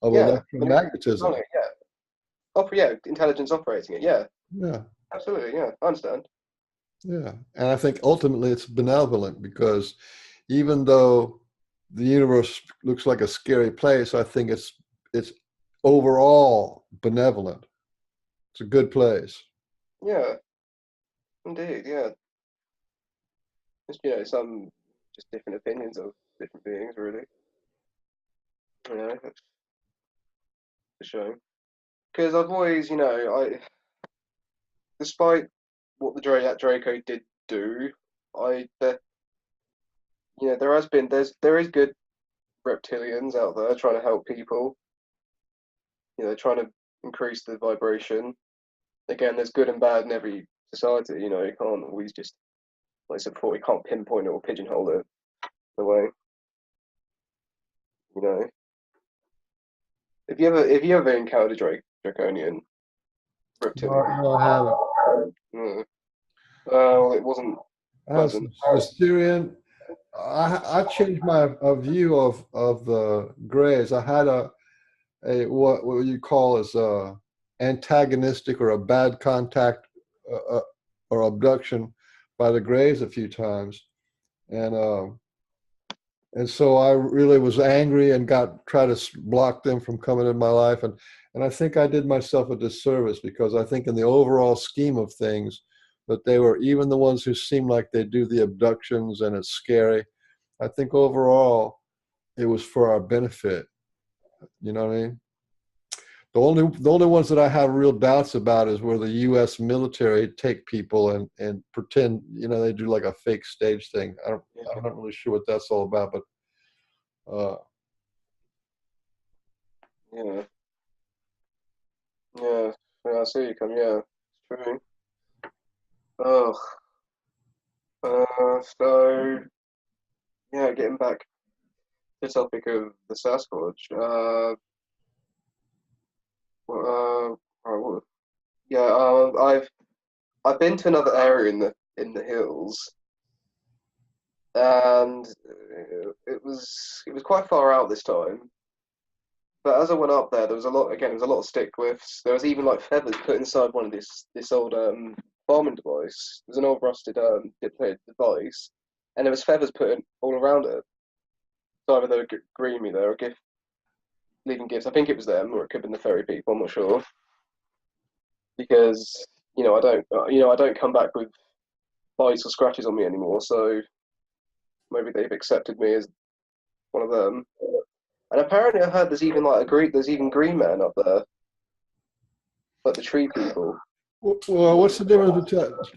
A: of
B: Yeah,
A: electromagnetism.
B: yeah. Yeah, intelligence operating it. Yeah,
A: Yeah,
B: absolutely. Yeah, I understand.
A: yeah. And I think ultimately it's benevolent because even though the universe looks like a scary place, I think it's overall benevolent. It's a good place.
B: Yeah, indeed. Yeah, some just different opinions of different beings, really. That's for sure. Because I've always, despite what that Draco did do, I the there is good reptilians out there trying to help people. Trying to increase the vibration. Again, there's good and bad in every society. You can't always just, like I said before, you can't pinpoint it or pigeonhole it away. You know, if you ever encountered a draconian reptilian,
A: No, I haven't.
B: mm, well, it wasn't
A: As
B: pleasant.
A: the Syrian, I changed my view of the Greys. I had a what you call as antagonistic or a bad contact or abduction by the Greys a few times, and so I really was angry and tried to block them from coming in my life, and I think I did myself a disservice because I think in the overall scheme of things that they were even the ones who seem like they do the abductions and it's scary. I think overall it was for our benefit. You know what I mean? The only ones that I have real doubts about is where the U.S. military take people and pretend, they do like a fake stage thing. I'm not really sure what that's all about, but uh,
B: Yeah, yeah, yeah. I see you come. Yeah, it's true. Oh, so yeah, getting back to the topic of the Sasquatch. Right, yeah. I've been to another area in the hills, and it was quite far out this time. But as I went up there, there was a lot. Again, there was a lot of stick lifts. There was even like feathers put inside one of this old farming device. It was an old rusted dip-plated device, and there was feathers put in all around it. So either they were greeting me there or leaving gifts. I think it was them, or it could have been the fairy people. I'm not sure because I don't come back with bites or scratches on me anymore. So maybe they've accepted me as one of them. And apparently, I heard there's even green men up there, like the tree people.
A: well, what's the difference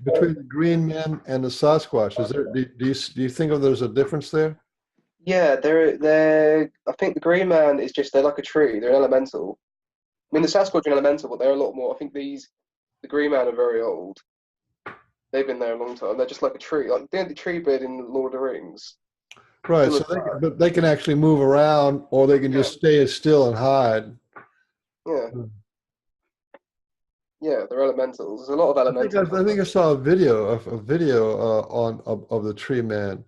A: between the green man and the Sasquatch? Is there do you think there's a difference there?
B: Yeah, they're. I think the green man is just they're like a tree. They're an elemental. I mean, the Sasquatch are an elemental, but they're a lot more. I think the green man are very old. They've been there a long time. They're just like a tree, like the tree bird in Lord of the Rings.
A: Right.
B: Still
A: So
B: as that.
A: but they can actually move around, or they can
B: Yeah,
A: just stay as still and hide.
B: yeah,
A: Hmm.
B: yeah. They're elementals. There's a lot of elementals.
A: I think I saw a video of the tree man.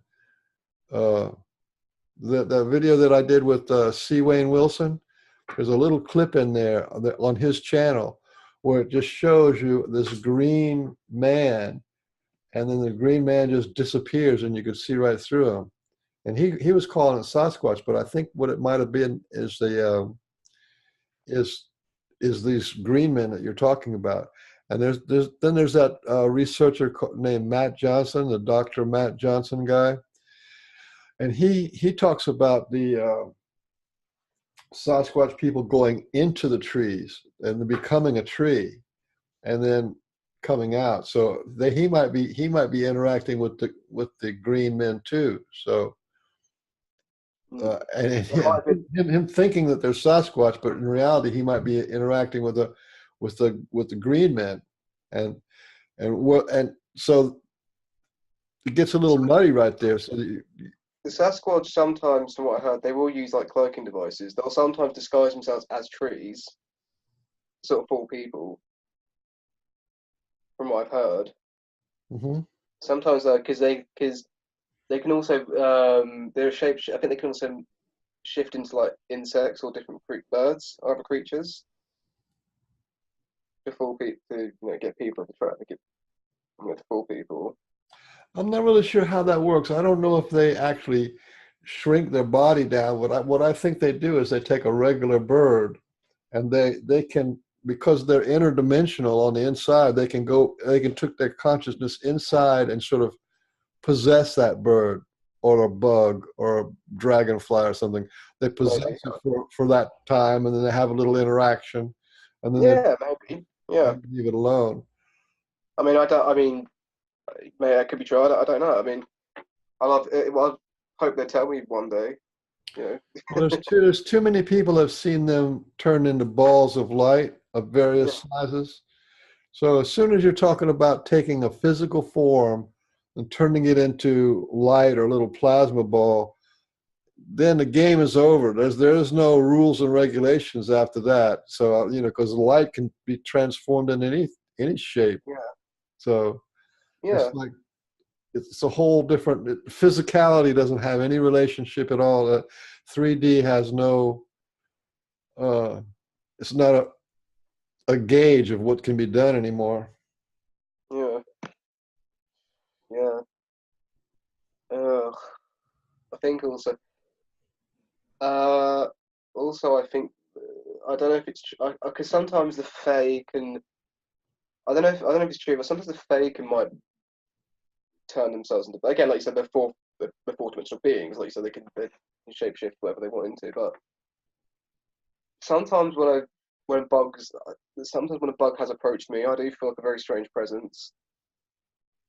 A: Uh, the video that I did with C. Wayne Wilson. There's a little clip in there on his channel where it just shows you this green man, and then the green man just disappears, and you could see right through him. And he was calling it Sasquatch, but I think what it might have been is is these green men that you're talking about. And there's that researcher named Matt Johnson, the Dr. Matt Johnson guy, and he talks about the Sasquatch people going into the trees and becoming a tree, and then coming out. So he might be interacting with the green men too. So and
B: There
A: yeah,
B: might have been.
A: him thinking that they're Sasquatch, but in reality he might be interacting with the green men, and and so it gets a little muddy right there. So
B: The Sasquatch sometimes, from what I heard, they will use like cloaking devices. They'll sometimes disguise themselves as trees, sort of fool people. From what I've heard,
A: Mhm.
B: sometimes though, because they can also they're a shape. I think they can also shift into like insects or different birds or other creatures to fool people, to get people to try to get to fool people.
A: I'm not really sure how that works. I don't know if they actually shrink their body down. What I think they do is they take a regular bird, and they can, because they're interdimensional on the inside, they can took their consciousness inside and sort of possess that bird or a bug or a dragonfly or something. They
B: Maybe.
A: possess it for that time, and then they have a little interaction, and then
B: Yeah, maybe.
A: they
B: Yeah.
A: leave it alone.
B: I mean, I don't. I mean, maybe that could be true. I don't know. I mean, I love it. Well, I hope they tell me one day. You know.
A: Well, there's too many people have seen them turn into balls of light of
B: Yeah.
A: various sizes. So as soon as you're talking about taking a physical form and turning it into light or a little plasma ball, then the game is over. There's no rules and regulations after that. So because the light can be transformed in any shape.
B: Yeah.
A: So it's
B: Yeah.
A: like it's a whole different physicality doesn't have any relationship at all. 3D has no. It's not a gauge of what can be done anymore.
B: Yeah. Yeah. Uh, I think also. Uh, also, I think I don't know if it's because sometimes the Fae can. I don't know if it's true, but sometimes the Fae can might turn themselves into again, like you said, they're fourth dimensional beings. Like you said, they can shapeshift whatever they want into. But sometimes when bugs sometimes when a bug has approached me, I do feel like a very strange presence.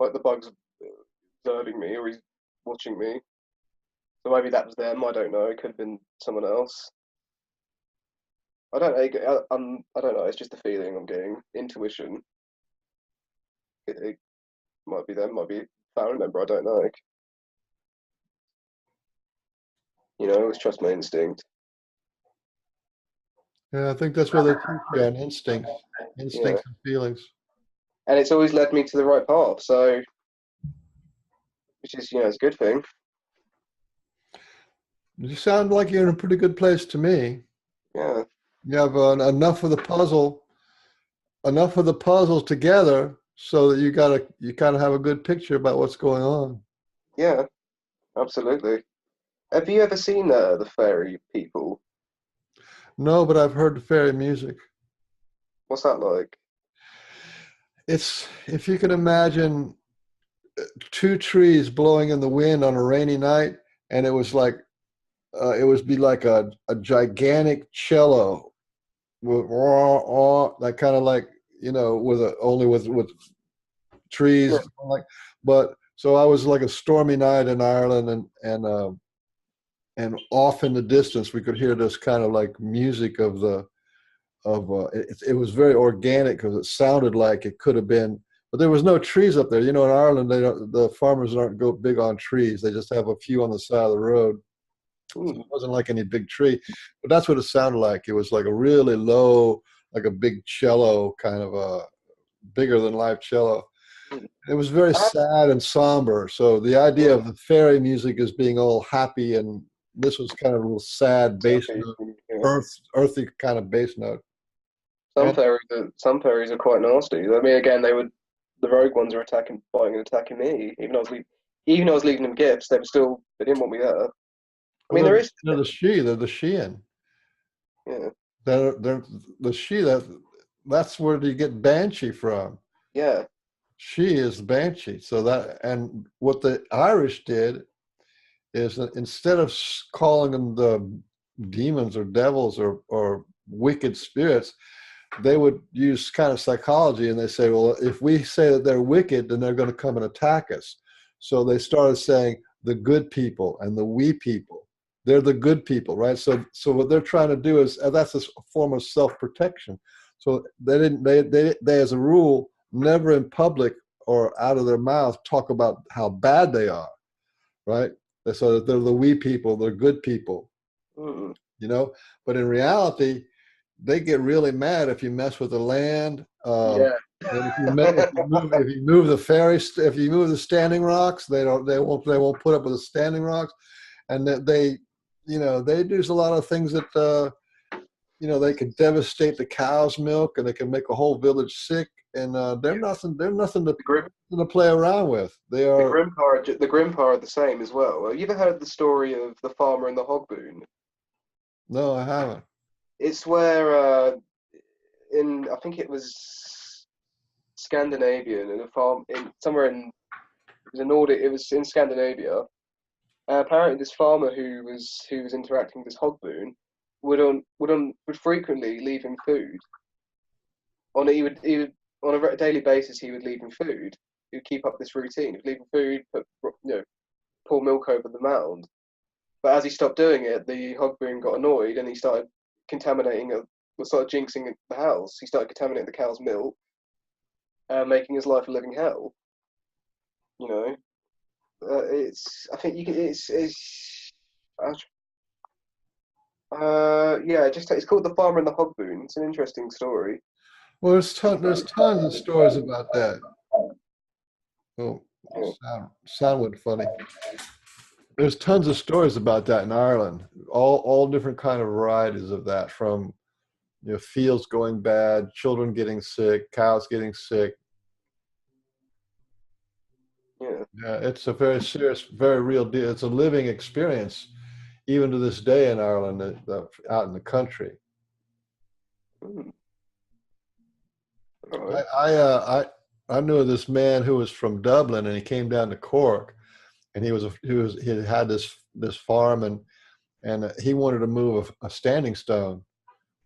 B: Like the bug's observing me or he's watching me. So maybe that was them. I don't know. It could have been someone else. I don't know. I don't know. It's just a feeling I'm getting. Intuition. It might be them. Might be family member. I don't know. I always trust my instinct.
A: Yeah, I think that's what they teach you on
B: Yeah,
A: instincts and feelings.
B: and it's always led me to the right path. So, which is it's a good thing.
A: You sound like you're in a pretty good place to me.
B: Yeah,
A: You have enough of the puzzles together so that you kind of have a good picture about what's going on.
B: yeah, absolutely. Have you ever seen the fairy people?
A: No, but I've heard the fairy music.
B: What's that like?
A: It's, if you can imagine two trees blowing in the wind on a rainy night, and it was like it would be like a gigantic cello with like kind of like with only with
B: Yeah,
A: trees like. But so I was like a stormy night in Ireland, and off in the distance we could hear this kind of like music of it was very organic because it sounded like it could have been But there was no trees up there. You know, in Ireland, the farmers aren't go big on trees. They just have a few on the side of the road. So it wasn't like any big tree, but that's what it sounded like. It was like a really low, like a big cello, kind of a bigger than life cello. It was very sad and somber. So the idea of the fairy music as being all happy, and this was kind of a little sad bass note, earthy kind of bass note.
B: Some fairies are quite nasty. I mean, again, the rogue ones are biting and attacking me. Even though I was leaving them gifts, they didn't want me there. I mean,
A: they're the Sheehan.
B: Yeah.
A: They're the She. That's where you get Banshee from.
B: Yeah.
A: She is Banshee. So and what the Irish did is that instead of calling them the demons or devils or wicked spirits, they would use kind of psychology, and they say, well, if we say that they're wicked, then they're going to come and attack us. So they started saying the good people and the we people. They're the good people, right? So what they're trying to do is that's a form of self-protection. So they as a rule never in public or out of their mouth talk about how bad they are, right? So that they're the we people, they're good people, you know. But in reality, they get really mad if you mess with the land.
B: Yeah.
A: And if you move the if you move the standing rocks, they won't put up with the standing rocks, and that they do a lot of things that they can devastate the cow's milk, and they can make a whole village sick, and they're nothing to play around with. They are
B: the Grimpa are the same as well. Have you ever heard the story of the farmer and the hogboon?
A: No, I haven't.
B: It's where I think it was Scandinavian in a farm it was in Scandinavia. Apparently, this farmer who was interacting with this hogboon would frequently leave him food. On a daily basis, he would leave him food. He would keep up this routine. He'd leave him food, pour milk over the mound. But as he stopped doing it, the hogboon got annoyed, and he started started jinxing the house. He started contaminating the cow's milk, making his life a living hell. You know, it's called The Farmer and the Hogboon. It's an interesting story.
A: Well, there's tons of stories about that. Oh, sounded funny. There's tons of stories about that in Ireland. All different kind of varieties of that, from fields going bad, children getting sick, cows getting sick. Yeah, it's a very serious, very real deal. It's a living experience, even to this day in Ireland, out in the country. I knew this man who was from Dublin, and he came down to Cork, and he had this farm, and he wanted to move a standing stone,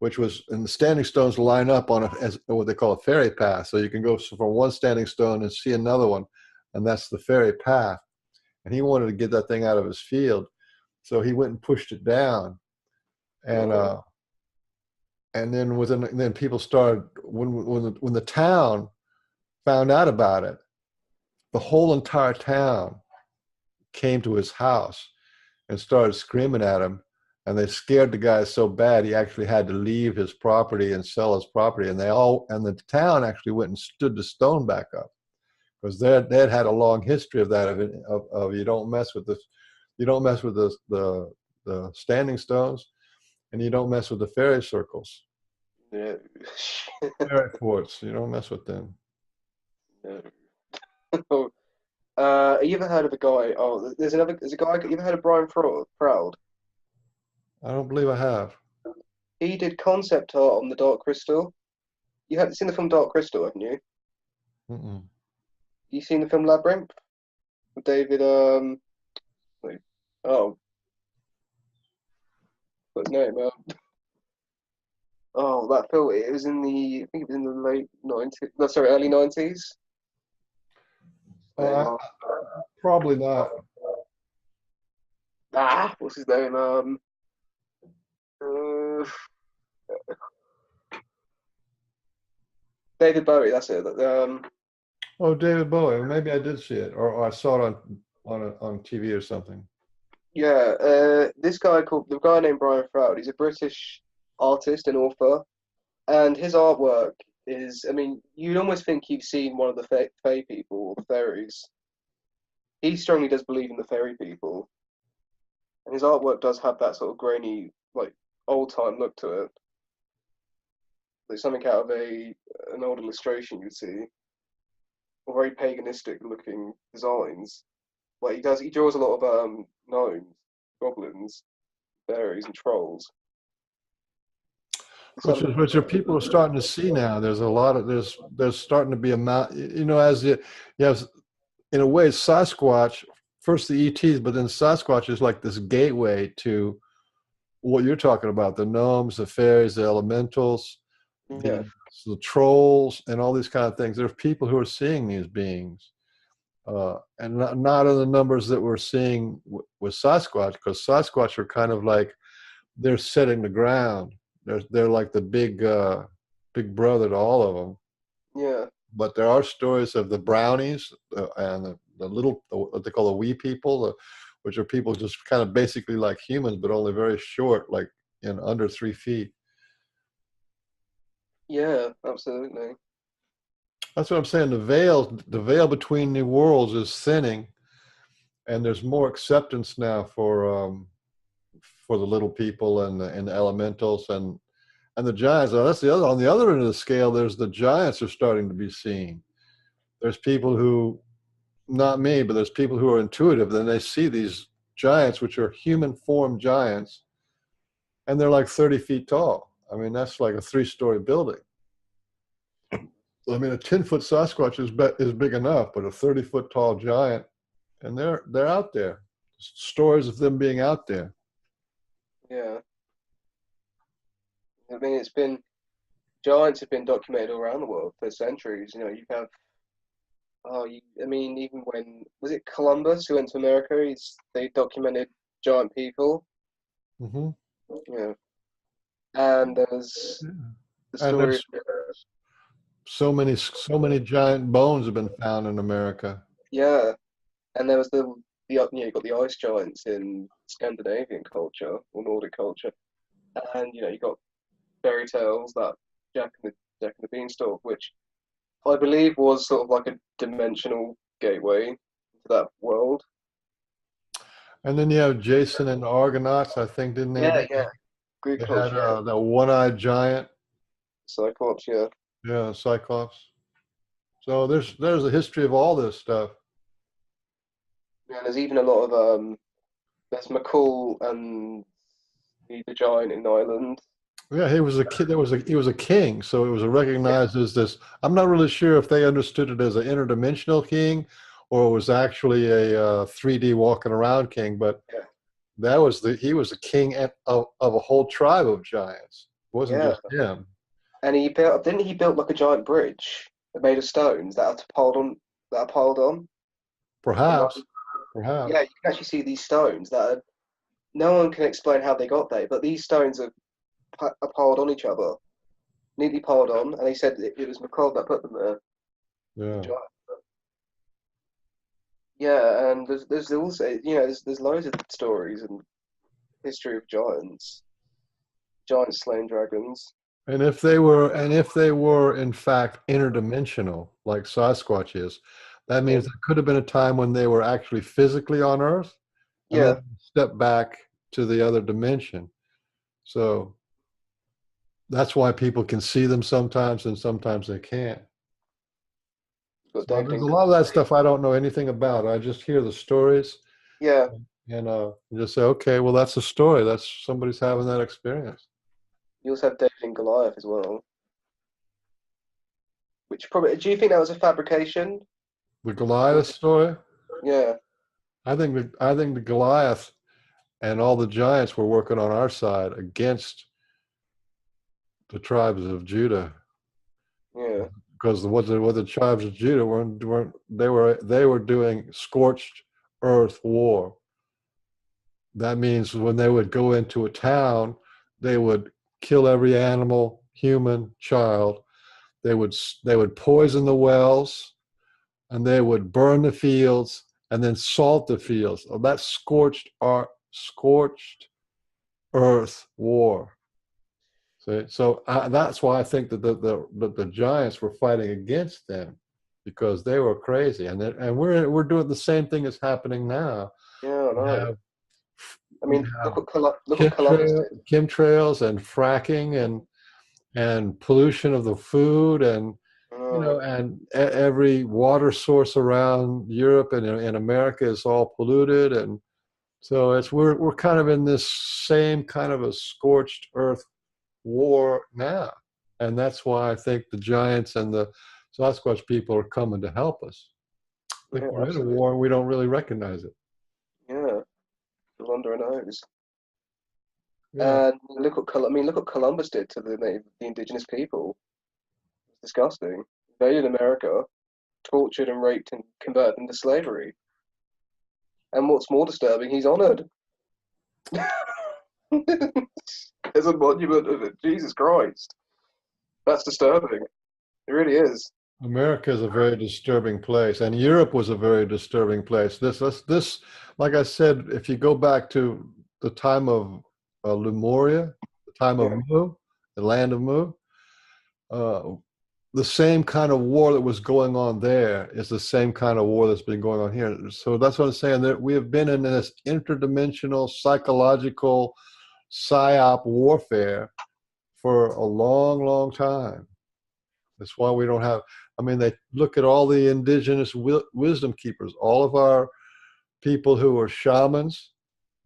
A: and the standing stones line up on as what they call a fairy path. So you can go from one standing stone and see another one, and that's the fairy path. And he wanted to get that thing out of his field, so he went and pushed it down, and then people started when the town found out about it. The whole entire town came to his house and started screaming at him, and they scared the guy so bad he actually had to leave his property and sell his property. And the town actually went and stood the stone back up, because they had a long history of that of you don't mess with the standing stones, and you don't mess with the fairy circles.
B: Yeah.
A: Fairy ports, you don't mess with them.
B: No. You ever heard of a guy? Oh, there's a guy. You ever heard of Brian Proud?
A: I don't believe I have.
B: He did concept art on the Dark Crystal. You haven't seen the film Dark Crystal, haven't you?
A: Mm-mm.
B: You seen the film Labyrinth with David? What's his name? That film. It was in I think it was in the late 90s. No, sorry, early 90s.
A: Probably not.
B: What's his name? David Bowie. That's it.
A: Oh, David Bowie. Maybe I did see it, or I saw it on TV or something.
B: Yeah, this guy called the guy named Brian Froud. He's a British artist and author, and his artwork is. I mean, you'd almost think you've seen one of the Fae people or the fairies. He strongly does believe in the fairy people, and his artwork does have that sort of grainy, like old time look to it. Like something out of an old illustration you'd see, or very paganistic looking designs. Like he draws a lot of gnomes, goblins, fairies, and trolls.
A: Which are people are starting to see now. There's a lot of there's starting to be as you have in a way Sasquatch first the ETs, but then Sasquatch is like this gateway to what you're talking about: the gnomes, the fairies, the elementals,
B: Yeah,
A: the trolls, and all these kind of things. There's people who are seeing these beings, and not in the numbers that we're seeing with Sasquatch, because Sasquatch are kind of like they're setting the ground. They're like the big brother to all of them.
B: yeah,
A: But there are stories of the brownies and the little what they call the wee people, which are people just kind of basically like humans, but only very short, like under 3 feet.
B: yeah, absolutely.
A: That's what I'm saying. The veil between the worlds is thinning, and there's more acceptance now for the little people and the elementals and the giants. That's the other on the other end of the scale. There's the giants are starting to be seen. There's people who, not me, but there's people who are intuitive. Then they see these giants, which are human form giants, and they're like 30 feet tall. I mean, that's like a 3-story building. I mean, a 10-foot Sasquatch is big enough, but a 30-foot tall giant, and they're out there. Stories of them being out there.
B: Yeah, I mean, giants have been documented all around the world for centuries. You know, you have I mean, even when was it Columbus who went to America? They documented giant people.
A: Mm-hmm.
B: Yeah, and there's the
A: And
B: story.
A: there's so many giant bones have been found in America.
B: Yeah, and there was you got the ice giants in Scandinavian culture or Nordic culture, and you got fairy tales that Jack and the Beanstalk, which I believe was sort of like a dimensional gateway to that world.
A: And then you have Jason and the Argonauts, I think, didn't they?
B: Yeah, yeah. Greek
A: They had
B: culture, yeah.
A: that one-eyed giant,
B: Cyclops, yeah.
A: yeah, Cyclops. So there's a history of all this stuff.
B: Yeah, and there's even a lot of there's McCall and the giant in Ireland.
A: Yeah, he was a kid. He was a king, so it was recognized as this. I'm not really sure if they understood it as an interdimensional king, or it was actually a 3D walking around king. But
B: Yeah,
A: he was the king of a whole tribe of giants. It wasn't
B: yeah.
A: just him.
B: And didn't he build like a giant bridge made of stones that are piled on? And like,
A: Perhaps, perhaps.
B: yeah, you can actually see these stones no one can explain how they got there, but these stones are piled on each other, neatly piled on, and he said it was McCall that put them there. The
A: Yeah.
B: giant. Yeah, and there's also there's loads of stories and history of giants slaying dragons.
A: And if they were in fact interdimensional, like Sasquatch is, that
B: Yeah,
A: means there could have been a time when they were actually physically on Earth, and then
B: yeah,
A: step back to the other dimension. So that's why people can see them sometimes, and sometimes they can't.
B: got
A: So
B: David
A: there's a
B: and
A: lot of that stuff I don't know anything about. I just hear the stories
B: yeah,
A: and just say, okay, well, that's a story. That's somebody's having that experience.
B: you also have David and Goliath as well. Which probably do you think that was a fabrication?
A: The
B: Or
A: Goliath
B: was it,
A: story.
B: yeah,
A: I think the Goliath and all the giants were working on our side against the tribes of Judah,
B: yeah,
A: because what the tribes of Judah weren't they were doing scorched earth war. That means when they would go into a town, they would kill every animal, human, child. They would poison the wells. and they would burn the fields and then salt the fields. Oh, that's scorched earth war. So that's why I think that the giants were fighting against them, because they were crazy, and we're doing the same thing that's happening now.
B: Yeah, I
A: We
B: know.
A: have,
B: I
A: we
B: mean,
A: have
B: look what Columbus did.
A: chemtrails and fracking and pollution of the food, and and every water source around Europe and in America is all polluted, and so we're kind of in this same kind of a scorched earth war now, and that's why I think the giants and the Sasquatch people are coming to help us. I think
B: Yeah,
A: we're
B: absolutely.
A: in a war and we don't really recognize it.
B: Yeah, it was under our nose.
A: Yeah.
B: And look what look what Columbus did to the indigenous people. It's disgusting. Invaded America, tortured and raped and converted them to slavery. And what's more disturbing, he's honoured. As a monument of it. Jesus Christ. That's disturbing. It really is.
A: America is a very disturbing place, and Europe was a very disturbing place. This, like I said, if you go back to the time of Lemuria, the time of
B: Yeah.
A: Mu, the land of Mu, uh, the same kind of war that was going on there is the same kind of war that's been going on here. So that's what I'm saying, that we have been in this interdimensional psychological psyop warfare for a long, long time. That's why we don't have, I mean, they look at all the indigenous wisdom keepers, all of our people who are shamans,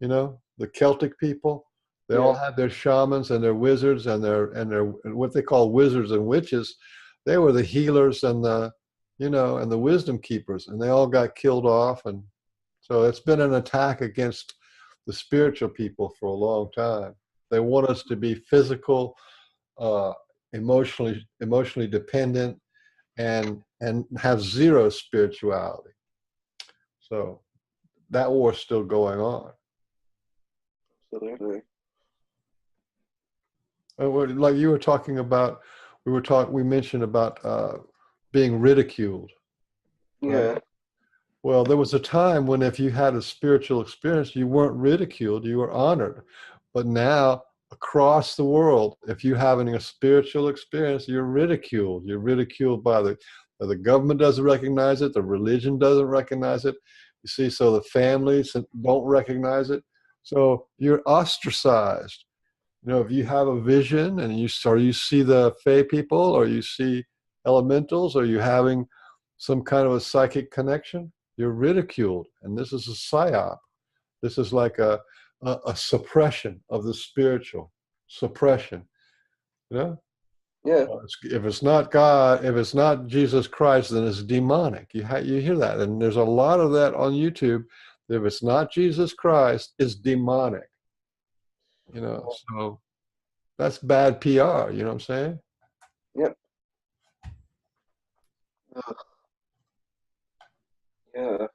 A: the Celtic people, they all
B: Yeah.
A: had their shamans and their wizards and their what they call wizards and witches. They were the healers and and the wisdom keepers, and they all got killed off. And so it's been an attack against the spiritual people for a long time. They want us to be physical, uh, emotionally dependent, and have zero spirituality. So that war's still going on.
B: Absolutely.
A: Like you were talking about, we mentioned about being ridiculed, right?
B: Yeah.
A: Well, there was a time when if you had a spiritual experience, you weren't ridiculed, you were honored. But now, across the world, if you're having a spiritual experience, you're ridiculed. You're ridiculed by the government doesn't recognize it, the religion doesn't recognize it. You see, so the families don't recognize it. So you're ostracized. If you have a vision and you see the Fae people, or you see elementals, or you having some kind of a psychic connection, you're ridiculed. And this is a psyop. This is like a suppression of the spiritual, suppression.
B: Yeah.
A: If it's not God, if it's not Jesus Christ, then it's demonic. You hear that, and there's a lot of that on YouTube. If it's not Jesus Christ, it's demonic. So that's bad PR. You know what I'm saying?
B: Yep. Ugh. Yeah.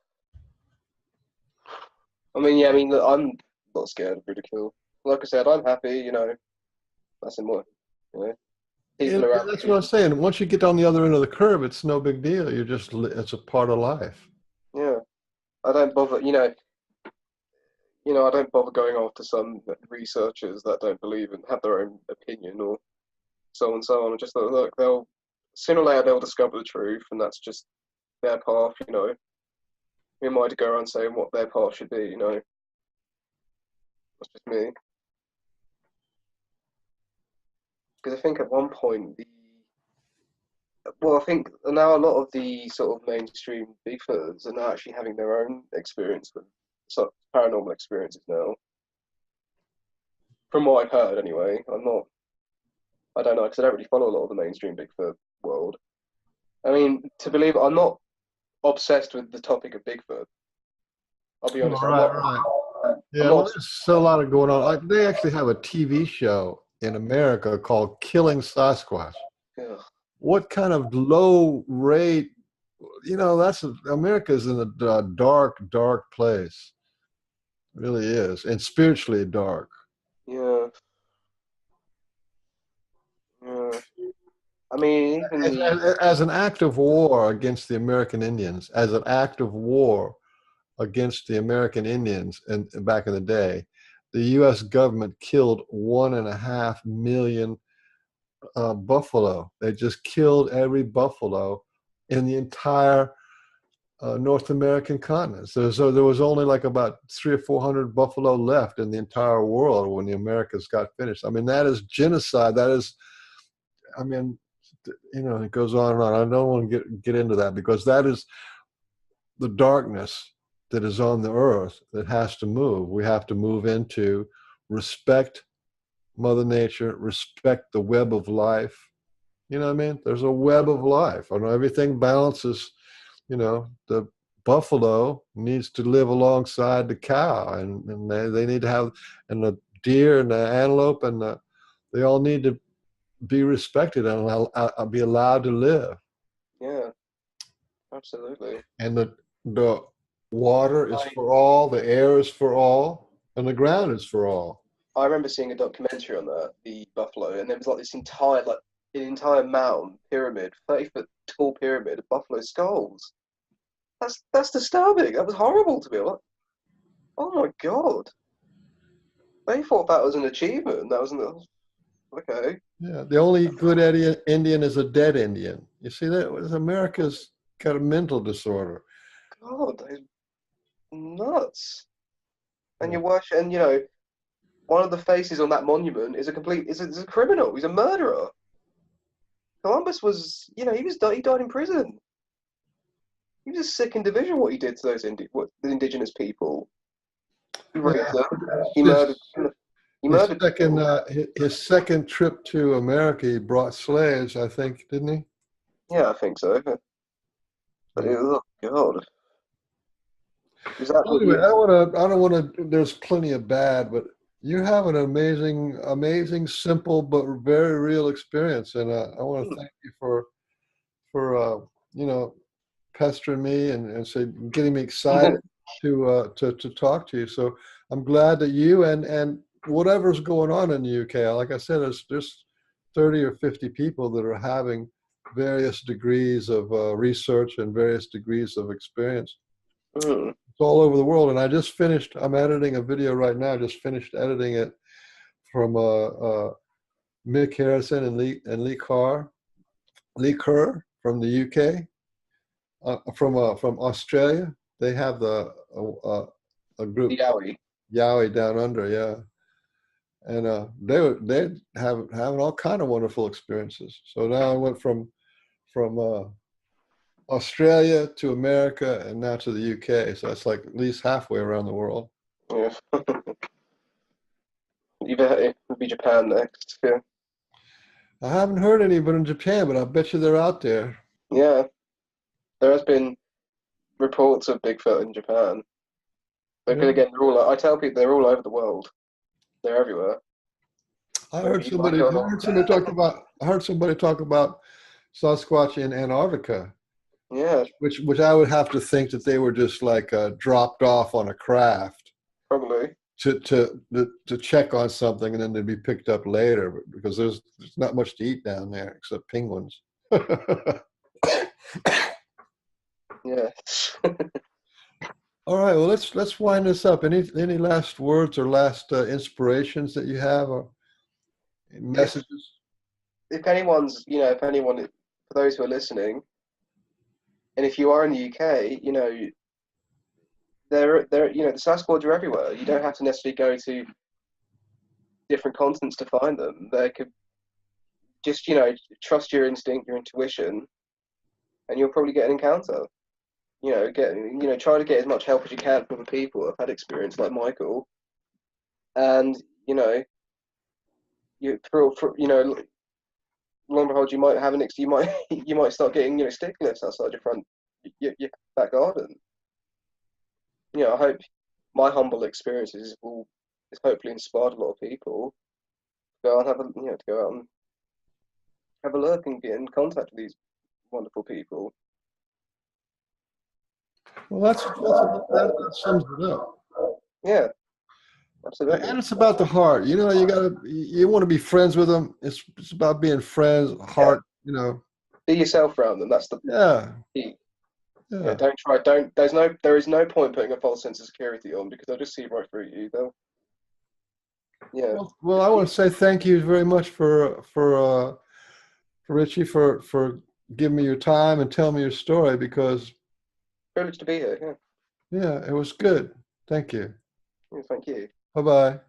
B: I mean, yeah. I mean, look, I'm not scared of ridicule. Like I said, I'm happy. That's in what. You know, people around
A: That's
B: me.
A: what I'm saying. Once you get on the other end of the curve, it's no big deal. It's a part of life.
B: Yeah. I don't bother. I don't bother going after some researchers that don't believe and have their own opinion or so and so on. I just thought, look, they'll sooner or later they'll discover the truth, and that's just their path. Who am I to go around saying what their path should be? That's just me. Because I think at one point I think now a lot of the sort of mainstream Bigfooters are now actually having their own experience with sort of paranormal experiences now. From what I've heard, anyway. I don't know, because I don't really follow a lot of the mainstream Bigfoot world. I mean, to believe it, I'm not obsessed with the topic of Bigfoot. I'll be honest.
A: Right.
B: I'm
A: Yeah, well,
B: not.
A: there's still a lot of going on. Like, they actually have a TV show in America called Killing Sasquatch.
B: Ugh.
A: What kind of low rate? America's in a dark, dark place. It really is, and spiritually dark.
B: Yeah. Yeah. I mean, even
A: As an act of war against the American Indians, as an act of war against the American Indians, and back in the day, the U.S. government killed 1.5 million buffalo. They just killed every buffalo in the entire North American continent. So there was only like about 300 or 400 buffalo left in the entire world when the Americas got finished. I mean, that is genocide. That is, I mean, it goes on and on. I don't want to get into that, because that is the darkness that is on the earth that has to move. We have to move into respect Mother Nature, respect the web of life. You know what I mean? There's a web of life. I know everything balances. The buffalo needs to live alongside the cow, and they need to have, and the deer and the antelope, and they all need to be respected and be allowed to live.
B: Yeah, absolutely.
A: And the water is for all, the air is for all, and the ground is for all.
B: I remember seeing a documentary on the buffalo, and there was like this an entire mound pyramid, 30-foot tall pyramid of buffalo skulls. That's disturbing. That was horrible to me. Like, oh my God. They thought that was an achievement. That wasn't okay.
A: Yeah, the only good Indian is a dead Indian. You see that? America's got a mental disorder.
B: God, they're nuts. And you watch, and one of the faces on that monument is a criminal. He's a murderer. Columbus was, he died in prison. He was a sick individual. What he did to those the indigenous people. He raped them. He murdered. He murdered.
A: His second trip to America, he brought slaves, I think, didn't he?
B: Yeah, I think so. But oh God.
A: Anyway, I don't want to. There's plenty of bad, but you have an amazing, simple but very real experience, and I want to thank you for pestering me and getting me excited to talk to you. So I'm glad that you and whatever's going on in the UK, like I said, there's 30 or 50 people that are having various degrees of research and various degrees of experience. It's all over the world. And I'm editing a video right now, just finished editing it from Mick Harrison and Lee Kerr from the UK. From Australia, they have a group Yowie Down Under, yeah, and they having all kind of wonderful experiences. So now I went from Australia to America and now to the UK. So that's like at least halfway around the world.
B: Yeah. You better it'll be Japan next. Yeah.
A: I haven't heard anybody in Japan, but I bet you they're out there.
B: Yeah. There has been reports of Bigfoot in Japan. But again, I tell people they're all over the world. They're everywhere.
A: I heard somebody talk about Sasquatch in Antarctica.
B: Yeah.
A: Which I would have to think that they were just like dropped off on a craft.
B: Probably.
A: To check on something, and then they'd be picked up later, because there's not much to eat down there except penguins.
B: Yeah.
A: All right. Well, let's wind this up. Any last words or last inspirations that you have, or messages?
B: If anyone, for those who are listening, and if you are in the UK, the Sasquatch are everywhere. You don't have to necessarily go to different continents to find them. They could just, trust your instinct, your intuition, and you'll probably get an encounter. Try to get as much help as you can from the people who've had experience like Michael. And, long and behold, you might have you might start getting, stick lifts outside your back garden. I hope my humble experiences has hopefully inspired a lot of people to go out and have a look and get in contact with these wonderful people.
A: Well, that sums it up.
B: Yeah, absolutely.
A: And it's about the heart. You want to be friends with them. It's about being friends, heart you know,
B: be yourself around them. That's the
A: yeah,
B: key.
A: yeah.
B: There is no point putting a false sense of security on, because they'll just see right through you.
A: Well, I want to say thank you very much for Richie for giving me your time and telling me your story, because
B: Privileged to be here.
A: yeah, it was good. Thank you.
B: Yeah, thank you.
A: Bye bye.